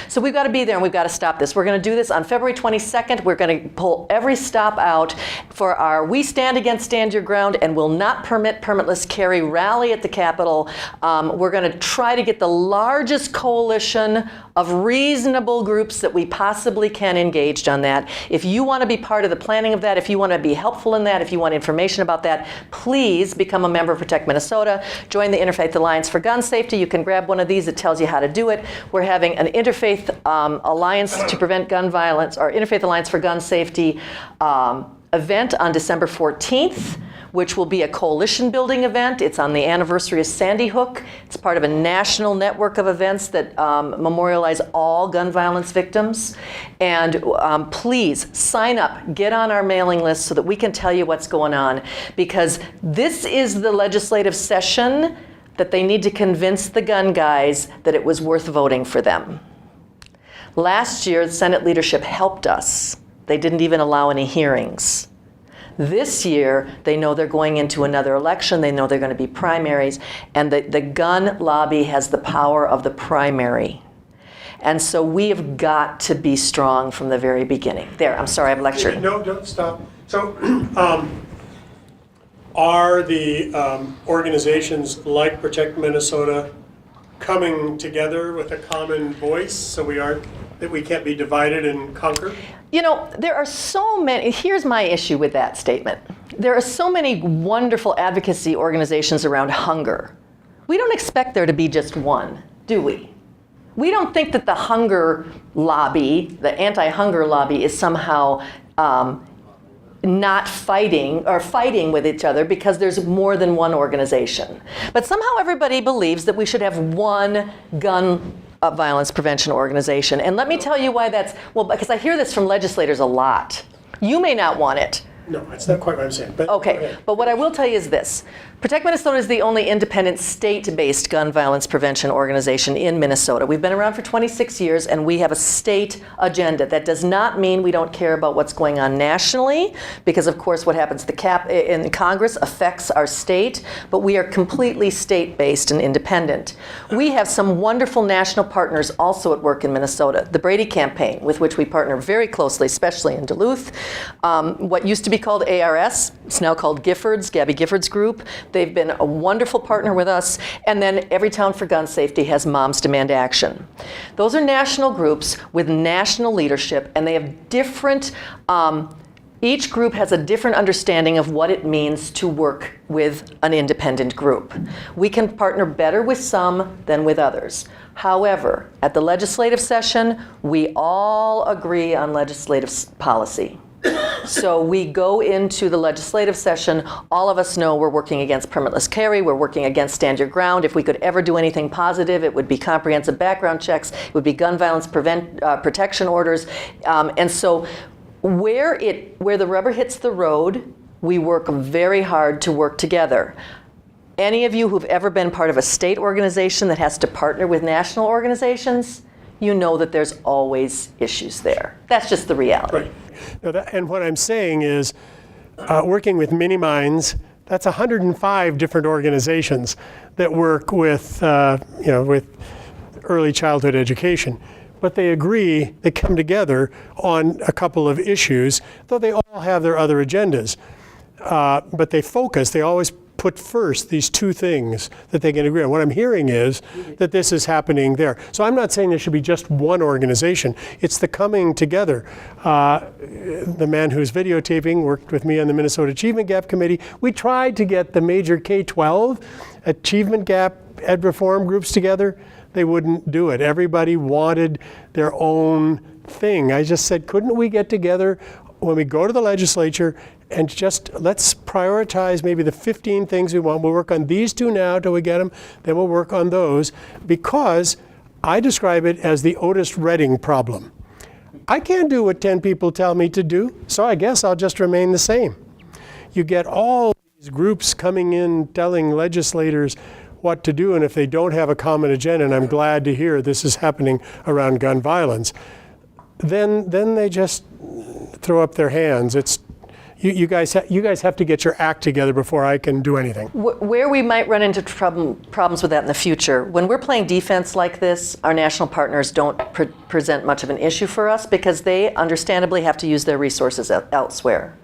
[SPEAKER 2] So we've got to be there and we've got to stop this. We're going to do this on February 22nd. We're going to pull every stop out for our We Stand Against Stand Your Ground and will not permit permitless carry rally at the Capitol. We're going to try to get the largest coalition of reasonable groups that we possibly can engaged on that. If you want to be part of the planning of that, if you want to be helpful in that, if you want information about that, please become a member of Protect Minnesota. Join the Interfaith Alliance for Gun Safety. You can grab one of these that tells you how to do it. We're having an Interfaith Alliance to Prevent Gun Violence, or Interfaith Alliance for Gun Safety event on December 14th. Which will be a coalition building event. It's on the anniversary of Sandy Hook. It's part of a national network of events that memorialize all gun violence victims. And please sign up, get on our mailing list so that we can tell you what's going on. Because this is the legislative session that they need to convince the gun guys that it was worth voting for them. Last year, the Senate leadership helped us. They didn't even allow any hearings. This year, they know they're going into another election. They know they're going to be primaries. And the gun lobby has the power of the primary. And so we have got to be strong from the very beginning. There, I'm sorry, I've lectured.
[SPEAKER 1] No, don't stop. So are the organizations like Protect Minnesota coming together with a common voice so we can't be divided and conquered?
[SPEAKER 2] You know, there are so many. Here's my issue with that statement. there are so many wonderful advocacy organizations around hunger. We don't expect there to be just one, do we? We don't think that the hunger lobby, the anti-hunger lobby, is somehow not fighting or fighting with each other because there's more than one organization. But somehow everybody believes that we should have one gun violence prevention organization. And let me tell you why that's, well, because I hear this from legislators a lot. You may not want it.
[SPEAKER 1] No, that's not quite what I'm saying. But
[SPEAKER 2] Okay, but what I will tell you is this. Protect Minnesota is the only independent state-based gun violence prevention organization in Minnesota. We've been around for 26 years and we have a state agenda. That does not mean we don't care about what's going on nationally, because of course what happens in Congress affects our state, but we are completely state-based and independent. We have some wonderful national partners also at work in Minnesota. The Brady Campaign, with which we partner very closely, especially in Duluth. What used to be called ARS, it's now called Giffords, Gabby Giffords Group. They've been a wonderful partner with us. And then Every Town for Gun Safety has Moms Demand Action. Those are national groups with national leadership, and they have different, each group has a different understanding of what it means to work with an independent group. We can partner better with some than with others. However, at the legislative session, we all agree on legislative policy. So we go into the legislative session, all of us know we're working against permitless carry, we're working against stand your ground. If we could ever do anything positive, it would be comprehensive background checks, it would be gun violence protection orders. And so where the rubber hits the road, we work very hard to work together. Any of you who've ever been part of a state organization that has to partner with national organizations, you know that there's always issues there. That's just the reality.
[SPEAKER 1] Right. No, and what I'm saying is, working with Mini Minds, that's 105 different organizations that work with, with early childhood education. But they agree, they come together on a couple of issues, though they all have their other agendas. But they focus, they always put first these two things that they can agree on. What I'm hearing is that this is happening there. So I'm not saying there should be just one organization. It's the coming together. The man who's videotaping worked with me on the Minnesota Achievement Gap Committee. We tried to get the major K-12 Achievement Gap Ed Reform groups together. They wouldn't do it. Everybody wanted their own thing. I just said, couldn't we get together when we go to the legislature and just let's prioritize maybe the 15 things we want. We'll work on these two now till we get them, then we'll work on those, because I describe it as the Otis Redding problem. I can't do what 10 people tell me to do, so I guess I'll just remain the same. You get all these groups coming in telling legislators what to do, and if they don't have a common agenda, and I'm glad to hear this is happening around gun violence, then they just throw up their hands. It's you guys have to get your act together before I can do anything.
[SPEAKER 2] Where we might run into problems with that in the future, when we're playing defense like this, our national partners don't present much of an issue for us because they understandably have to use their resources elsewhere.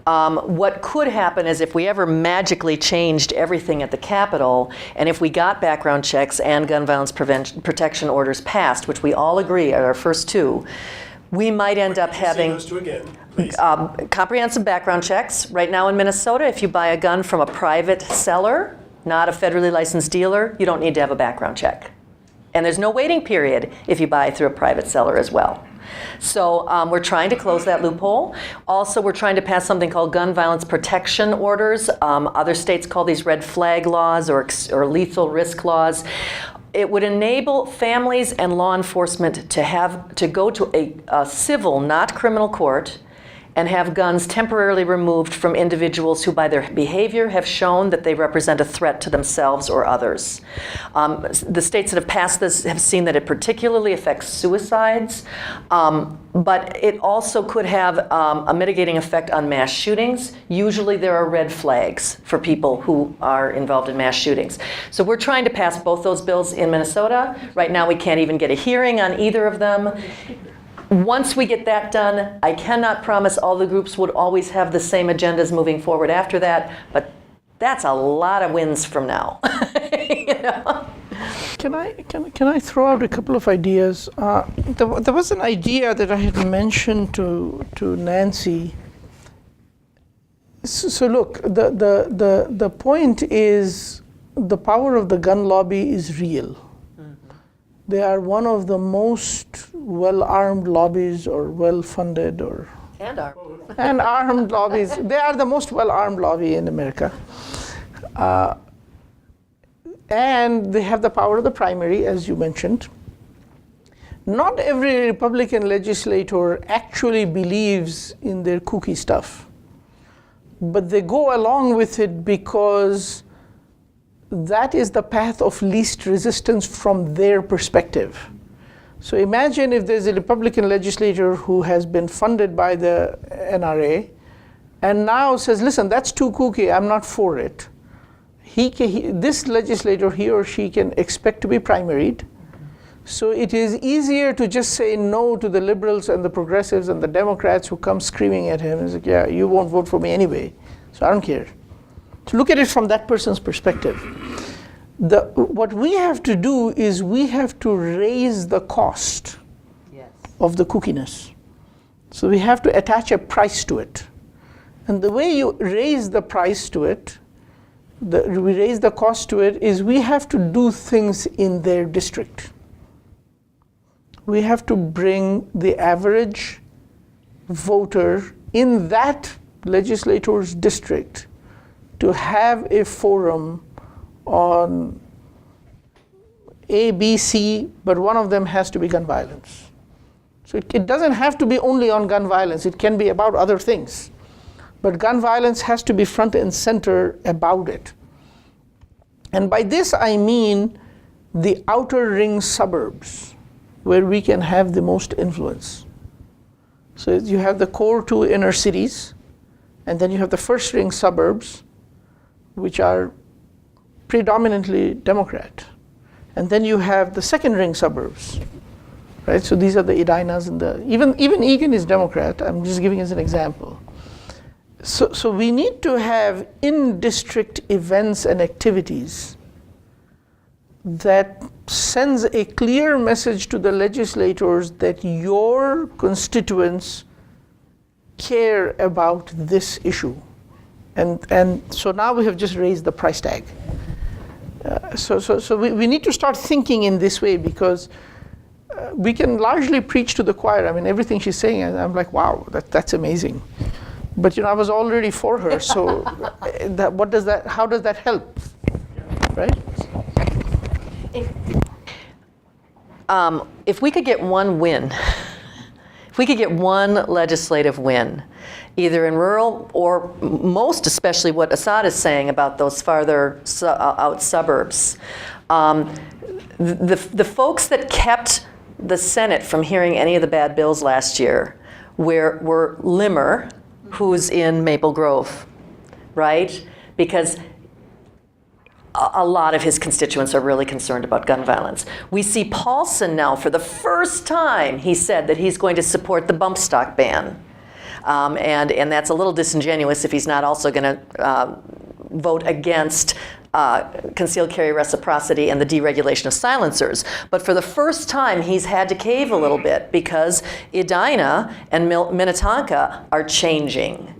[SPEAKER 2] What could happen is if we ever magically changed everything at the Capitol, and if we got background checks and gun violence protection orders passed, which we all agree are our first two, we might end up having
[SPEAKER 1] those two again, please.
[SPEAKER 2] Comprehensive background checks. Right now in Minnesota, if you buy a gun from a private seller, not a federally licensed dealer, you don't need to have a background check. And there's no waiting period if you buy through a private seller as well. So we're trying to close that loophole. Also, we're trying to pass something called gun violence protection orders. Other states call these red flag laws or lethal risk laws. It would enable families and law enforcement to go to a civil, not criminal court, and have guns temporarily removed from individuals who by their behavior have shown that they represent a threat to themselves or others. The states that have passed this have seen that it particularly affects suicides, but it also could have a mitigating effect on mass shootings. Usually there are red flags for people who are involved in mass shootings. So we're trying to pass both those bills in Minnesota. Right now we can't even get a hearing on either of them. Once we get that done, I cannot promise all the groups would always have the same agendas moving forward after that, but that's a lot of wins from now. You know?
[SPEAKER 3] Can I throw out a couple of ideas? There was an idea that I had mentioned to Nancy So look, the point is the power of the gun lobby is real. They are one of the most well-armed lobbies or well-funded or and armed lobbies. They are the most well-armed lobby in America. And they have the power of the primary, as you mentioned. Not every Republican legislator actually believes in their kooky stuff, but they go along with it because that is the path of least resistance from their perspective. So imagine if there's a Republican legislator who has been funded by the NRA and now says, listen, that's too kooky, I'm not for it. This legislator, he or she can expect to be primaried. So it is easier to just say no to the liberals and the progressives and the Democrats who come screaming at him. He's like, yeah, you won't vote for me anyway, so I don't care. To look at it from that person's perspective. What we have to do is we have to raise the cost of the kookiness. So we have to attach a price to it. And the way you raise the price to it, we raise the cost to it, is we have to do things in their district. We have to bring the average voter in that legislator's district to have a forum on A, B, C, but one of them has to be gun violence. So it doesn't have to be only on gun violence. It can be about other things. But gun violence has to be front and center about it. And by this I mean the outer ring suburbs, where we can have the most influence. So you have the core two inner cities, and then you have the first ring suburbs, which are predominantly Democrat. And then you have the second ring suburbs, right? So these are the Edinas and even Eagan is Democrat. I'm just giving as an example. So we need to have in-district events and activities that sends a clear message to the legislators that your constituents care about this issue. And so now we have just raised the price tag. So we need to start thinking in this way, because we can largely preach to the choir. I mean, everything she's saying, I'm like, wow, that's amazing. But I was already for her, so how does that help, right?
[SPEAKER 2] If we could get one win, if we could get one legislative win, either in rural or most especially what Asad is saying about those farther out suburbs, the folks that kept the Senate from hearing any of the bad bills last year were Limmer, who's in Maple Grove, right? Because a lot of his constituents are really concerned about gun violence. We see Paulson now, for the first time, he said that he's going to support the bump stock ban. And that's a little disingenuous if he's not also going to vote against concealed carry reciprocity and the deregulation of silencers. But for the first time, he's had to cave a little bit because Edina and Minnetonka are changing.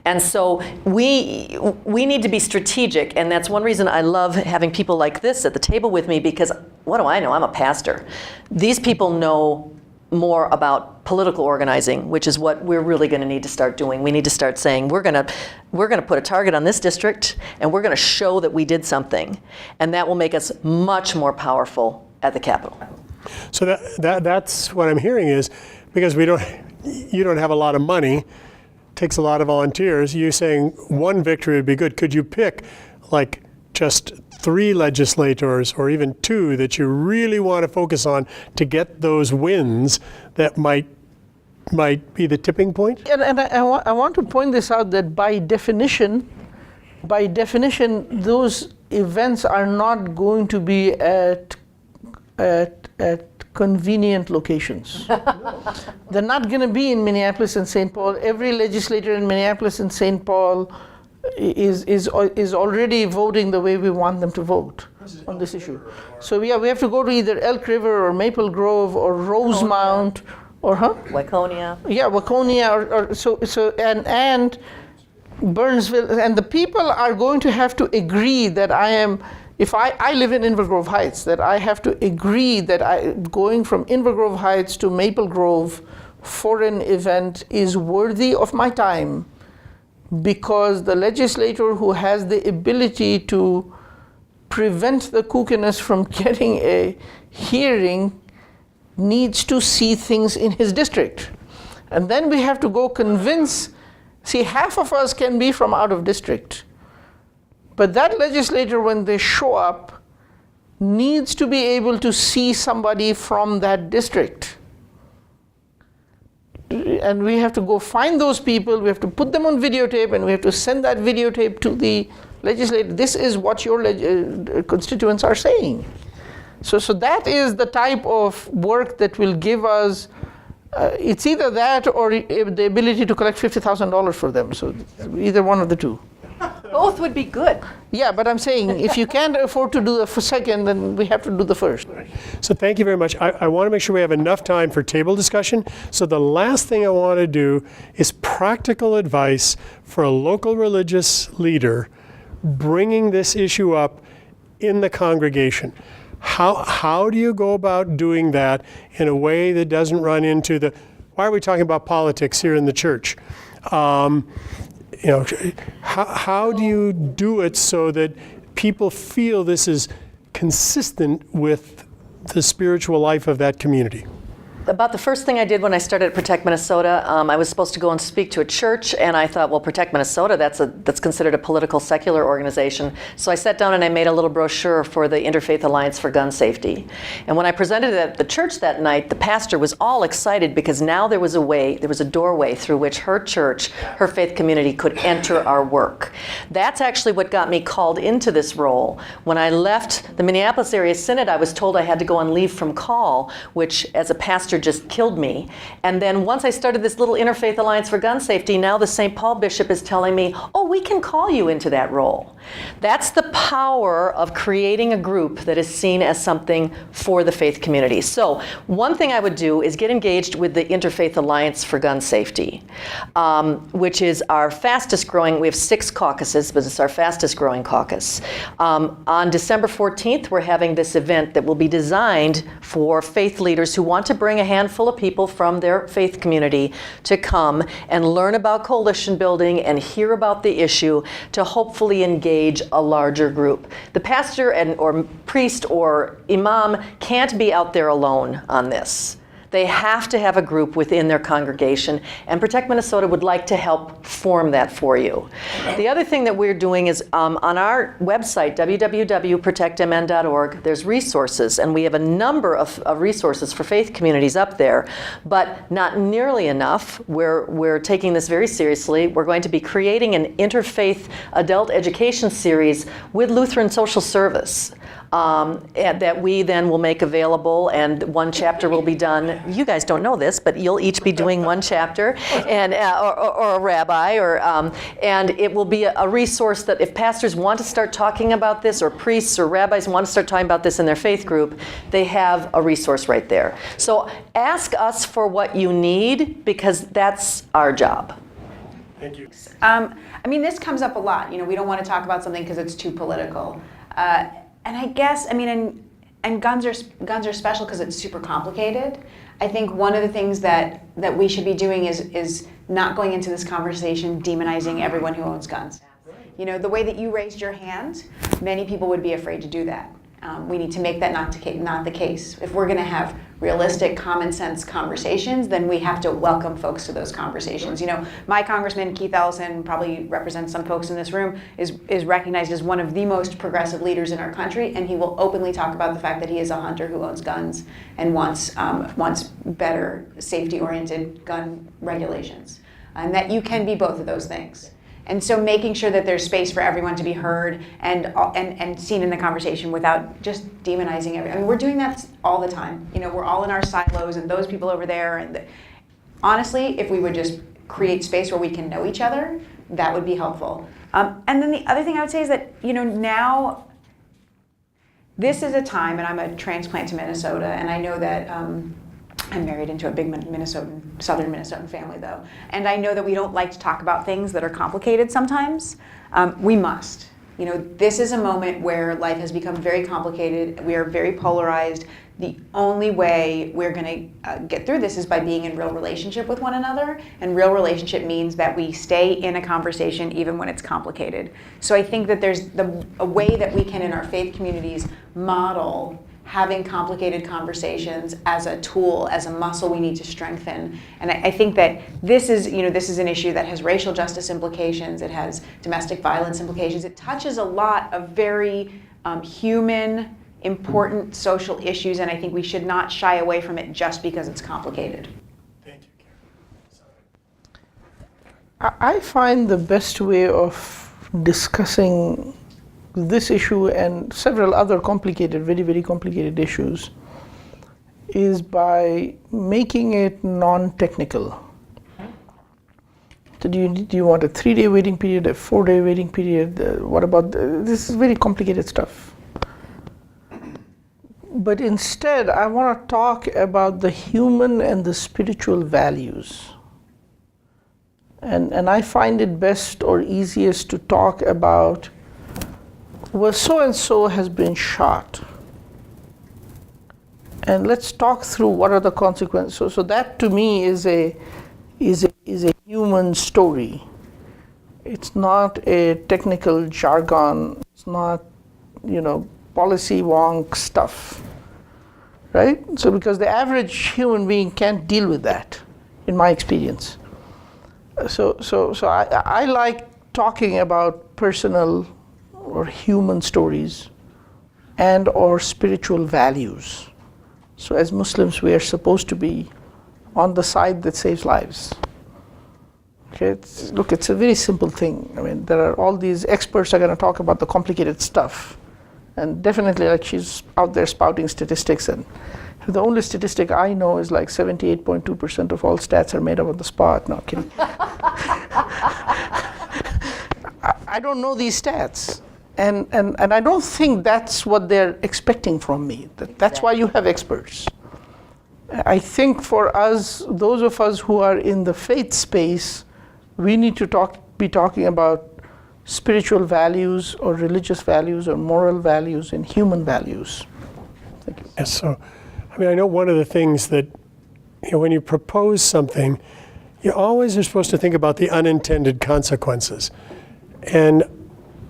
[SPEAKER 2] And so we need to be strategic, and that's one reason I love having people like this at the table with me, because what do I know? I'm a pastor. These people know more about political organizing, which is what we're really going to need to start doing. We need to start saying we're going to put a target on this district, and we're going to show that we did something, and that will make us much more powerful at the Capitol.
[SPEAKER 1] So that's what I'm hearing is, because you don't have a lot of money, takes a lot of volunteers. You're saying one victory would be good. Could you pick like just 3 legislators or even 2 that you really want to focus on to get those wins that might be the tipping point?
[SPEAKER 3] And I want to point this out, that by definition, those events are not going to be at convenient locations. They're not going to be in Minneapolis and St. Paul. Every legislator in Minneapolis and St. Paul is already voting the way we want them to vote on this issue. So we have to go to either Elk River or Maple Grove or Rosemount or
[SPEAKER 2] Waconia.
[SPEAKER 3] Yeah, Waconia or so and Burnsville, and the people are going to have to agree that I am, if I live in Inver Grove Heights, that I have to agree that going from Inver Grove Heights to Maple Grove for an event is worthy of my time, because the legislator who has the ability to prevent the kookiness from getting a hearing needs to see things in his district. And then we have to go convince, see, half of us can be from out of district. But that legislator, when they show up, needs to be able to see somebody from that district. And we have to go find those people, we have to put them on videotape, and we have to send that videotape to the legislator. This is what your constituents are saying. So that is the type of work that will give us, it's either that or the ability to collect $50,000 for them. So either one of the two.
[SPEAKER 2] Both would be good.
[SPEAKER 3] Yeah, but I'm saying if you can't afford to do the second, then we have to do the first.
[SPEAKER 1] So thank you very much. I want to make sure we have enough time for table discussion. So the last thing I want to do is practical advice for a local religious leader bringing this issue up in the congregation. How do you go about doing that in a way that doesn't run into the, why are we talking about politics here in the church? How do you do it so that people feel this is consistent with the spiritual life of that community?
[SPEAKER 2] About the first thing I did when I started at Protect Minnesota, I was supposed to go and speak to a church, and I thought, well, Protect Minnesota, that's considered a political secular organization. So I sat down and I made a little brochure for the Interfaith Alliance for Gun Safety. And when I presented it at the church that night, the pastor was all excited because now there was a doorway through which her church, her faith community could enter our work. That's actually what got me called into this role. When I left the Minneapolis Area Synod, I was told I had to go on leave from call, which as a pastor just killed me. And then once I started this little Interfaith Alliance for Gun Safety, now the St. Paul bishop is telling me, oh, we can call you into that role. That's the power of creating a group that is seen as something for the faith community. So one thing I would do is get engaged with the Interfaith Alliance for Gun Safety, which is our fastest growing. We have 6 caucuses, but it's our fastest growing caucus. On December 14th, we're having this event that will be designed for faith leaders who want to bring a handful of people from their faith community to come and learn about coalition building and hear about the issue to hopefully engage a larger group. The pastor or priest or imam can't be out there alone on this. They have to have a group within their congregation, and Protect Minnesota would like to help form that for you. The other thing that we're doing is on our website, www.protectmn.org, there's resources, and we have a number of resources for faith communities up there, but not nearly enough. We're taking this very seriously. We're going to be creating an interfaith adult education series with Lutheran Social Service. That we then will make available, and one chapter will be done. You guys don't know this, but you'll each be doing one chapter, and or a rabbi, and it will be a resource that if pastors want to start talking about this, or priests or rabbis want to start talking about this in their faith group, they have a resource right there. So ask us for what you need, because that's our job.
[SPEAKER 1] Thank you.
[SPEAKER 4] I mean, this comes up a lot. We don't want to talk about something because it's too political. And I guess, and guns are special because it's super complicated. I think one of the things that we should be doing is not going into this conversation demonizing everyone who owns guns. The way that you raised your hand, many people would be afraid to do that. We need to make that not the case. If we're going to have realistic, common sense conversations, then we have to welcome folks to those conversations. My congressman, Keith Ellison, probably represents some folks in this room, is recognized as one of the most progressive leaders in our country, and he will openly talk about the fact that he is a hunter who owns guns and wants better safety-oriented gun regulations, and that you can be both of those things. And so making sure that there's space for everyone to be heard and seen in the conversation without just demonizing everyone. We're doing that all the time. We're all in our silos, and those people over there. And honestly, if we would just create space where we can know each other, that would be helpful. And then the other thing I would say is that, now this is a time, and I'm a transplant to Minnesota, and I know that I'm married into a big southern Minnesotan family, though. And I know that we don't like to talk about things that are complicated sometimes. We must. You know, this is a moment where life has become very complicated. We are very polarized. The only way we're going to get through this is by being in real relationship with one another. And real relationship means that we stay in a conversation even when it's complicated. So I think that there's a way that we can, in our faith communities, model having complicated conversations as a tool, as a muscle we need to strengthen. And I think that this is an issue that has racial justice implications, it has domestic violence implications, it touches a lot of very human, important social issues, and I think we should not shy away from it just because it's complicated.
[SPEAKER 1] Thank you, Carin.
[SPEAKER 3] I find the best way of discussing this issue and several other complicated, very, very complicated issues is by making it non-technical. So do you want a 3-day waiting period, a 4-day waiting period? What about, this is very complicated stuff. But instead, I want to talk about the human and the spiritual values. And I find it best or easiest to talk about, well, so-and-so has been shot. And let's talk through what are the consequences. So that to me is a human story. It's not a technical jargon. It's not, policy wonk stuff, right? So because the average human being can't deal with that, in my experience. So I like talking about personal or human stories and or spiritual values. So as Muslims, we are supposed to be on the side that saves lives. Okay, it's a very simple thing. I mean, there are all these experts are going to talk about the complicated stuff. And definitely, like, she's out there spouting statistics, and the only statistic I know is like 78.2% of all stats are made up on the spot. No, kidding. I don't know these stats. And I don't think that's what they're expecting from me. That's why you have experts. I think for us, those of us who are in the faith space, we need to be talking about spiritual values or religious values or moral values and human values. Thank you.
[SPEAKER 1] Yes, so, I know one of the things that, when you propose something, you always are supposed to think about the unintended consequences. And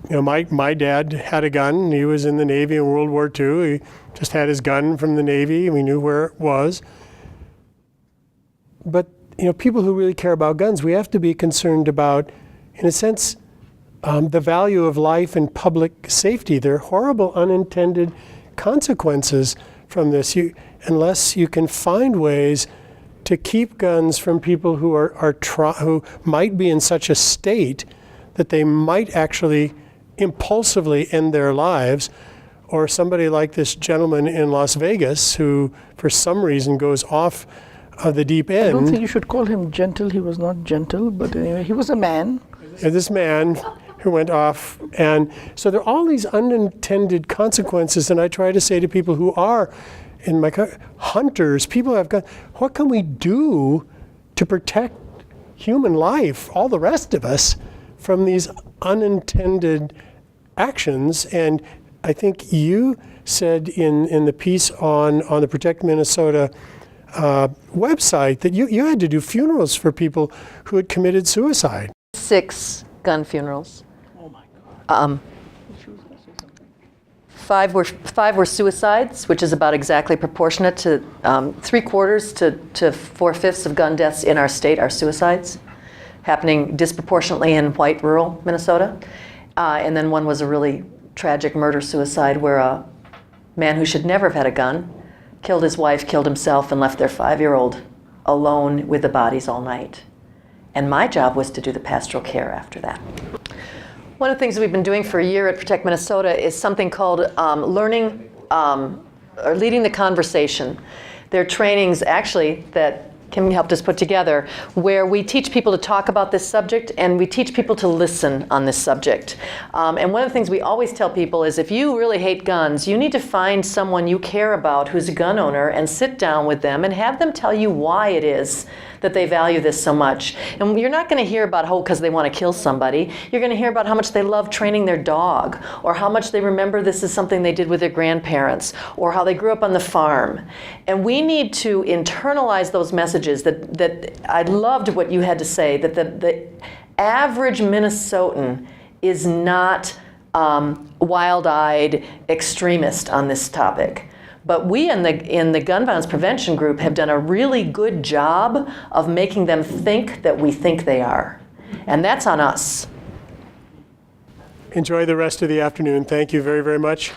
[SPEAKER 1] my dad had a gun. He was in the Navy in World War II. He just had his gun from the Navy. We knew where it was. But people who really care about guns, we have to be concerned about, in a sense, the value of life and public safety. There are horrible unintended consequences from this. Unless you can find ways to keep guns from people who who might be in such a state that they might actually impulsively end their lives, or somebody like this gentleman in Las Vegas who, for some reason, goes off of the deep end.
[SPEAKER 3] I don't think you should call him gentle. He was not gentle, but anyway, he was a man.
[SPEAKER 1] This man who went off, and so there are all these unintended consequences. And I try to say to people who are in my hunters, people who have guns, what can we do to protect human life, all the rest of us, from these unintended actions? And I think you said in the piece on the Protect Minnesota website that you had to do funerals for people who had committed suicide. 6
[SPEAKER 2] gun funerals.
[SPEAKER 3] Oh my God.
[SPEAKER 2] 5 were suicides, which is about exactly proportionate to 3/4 to 4/5 of gun deaths in our state are suicides, happening disproportionately in white rural Minnesota. And then one was a really tragic murder-suicide where a man who should never have had a gun killed his wife, killed himself, and left their 5-year-old alone with the bodies all night. And my job was to do the pastoral care after that. One of the things that we've been doing for a year at Protect Minnesota is something called learning or leading the conversation. They're trainings actually that Kim helped us put together, where we teach people to talk about this subject and we teach people to listen on this subject. And one of the things we always tell people is if you really hate guns, you need to find someone you care about who's a gun owner and sit down with them and have them tell you why it is that they value this so much. And you're not going to hear about how because they want to kill somebody. You're going to hear about how much they love training their dog, or how much they remember this is something they did with their grandparents, or how they grew up on the farm. And we need to internalize those messages that I loved what you had to say, that the average Minnesotan is not wild-eyed extremist on this topic. But we in the gun violence prevention group have done a really good job of making them think that we think they are. And that's on us.
[SPEAKER 1] Enjoy the rest of the afternoon. Thank you very, very much.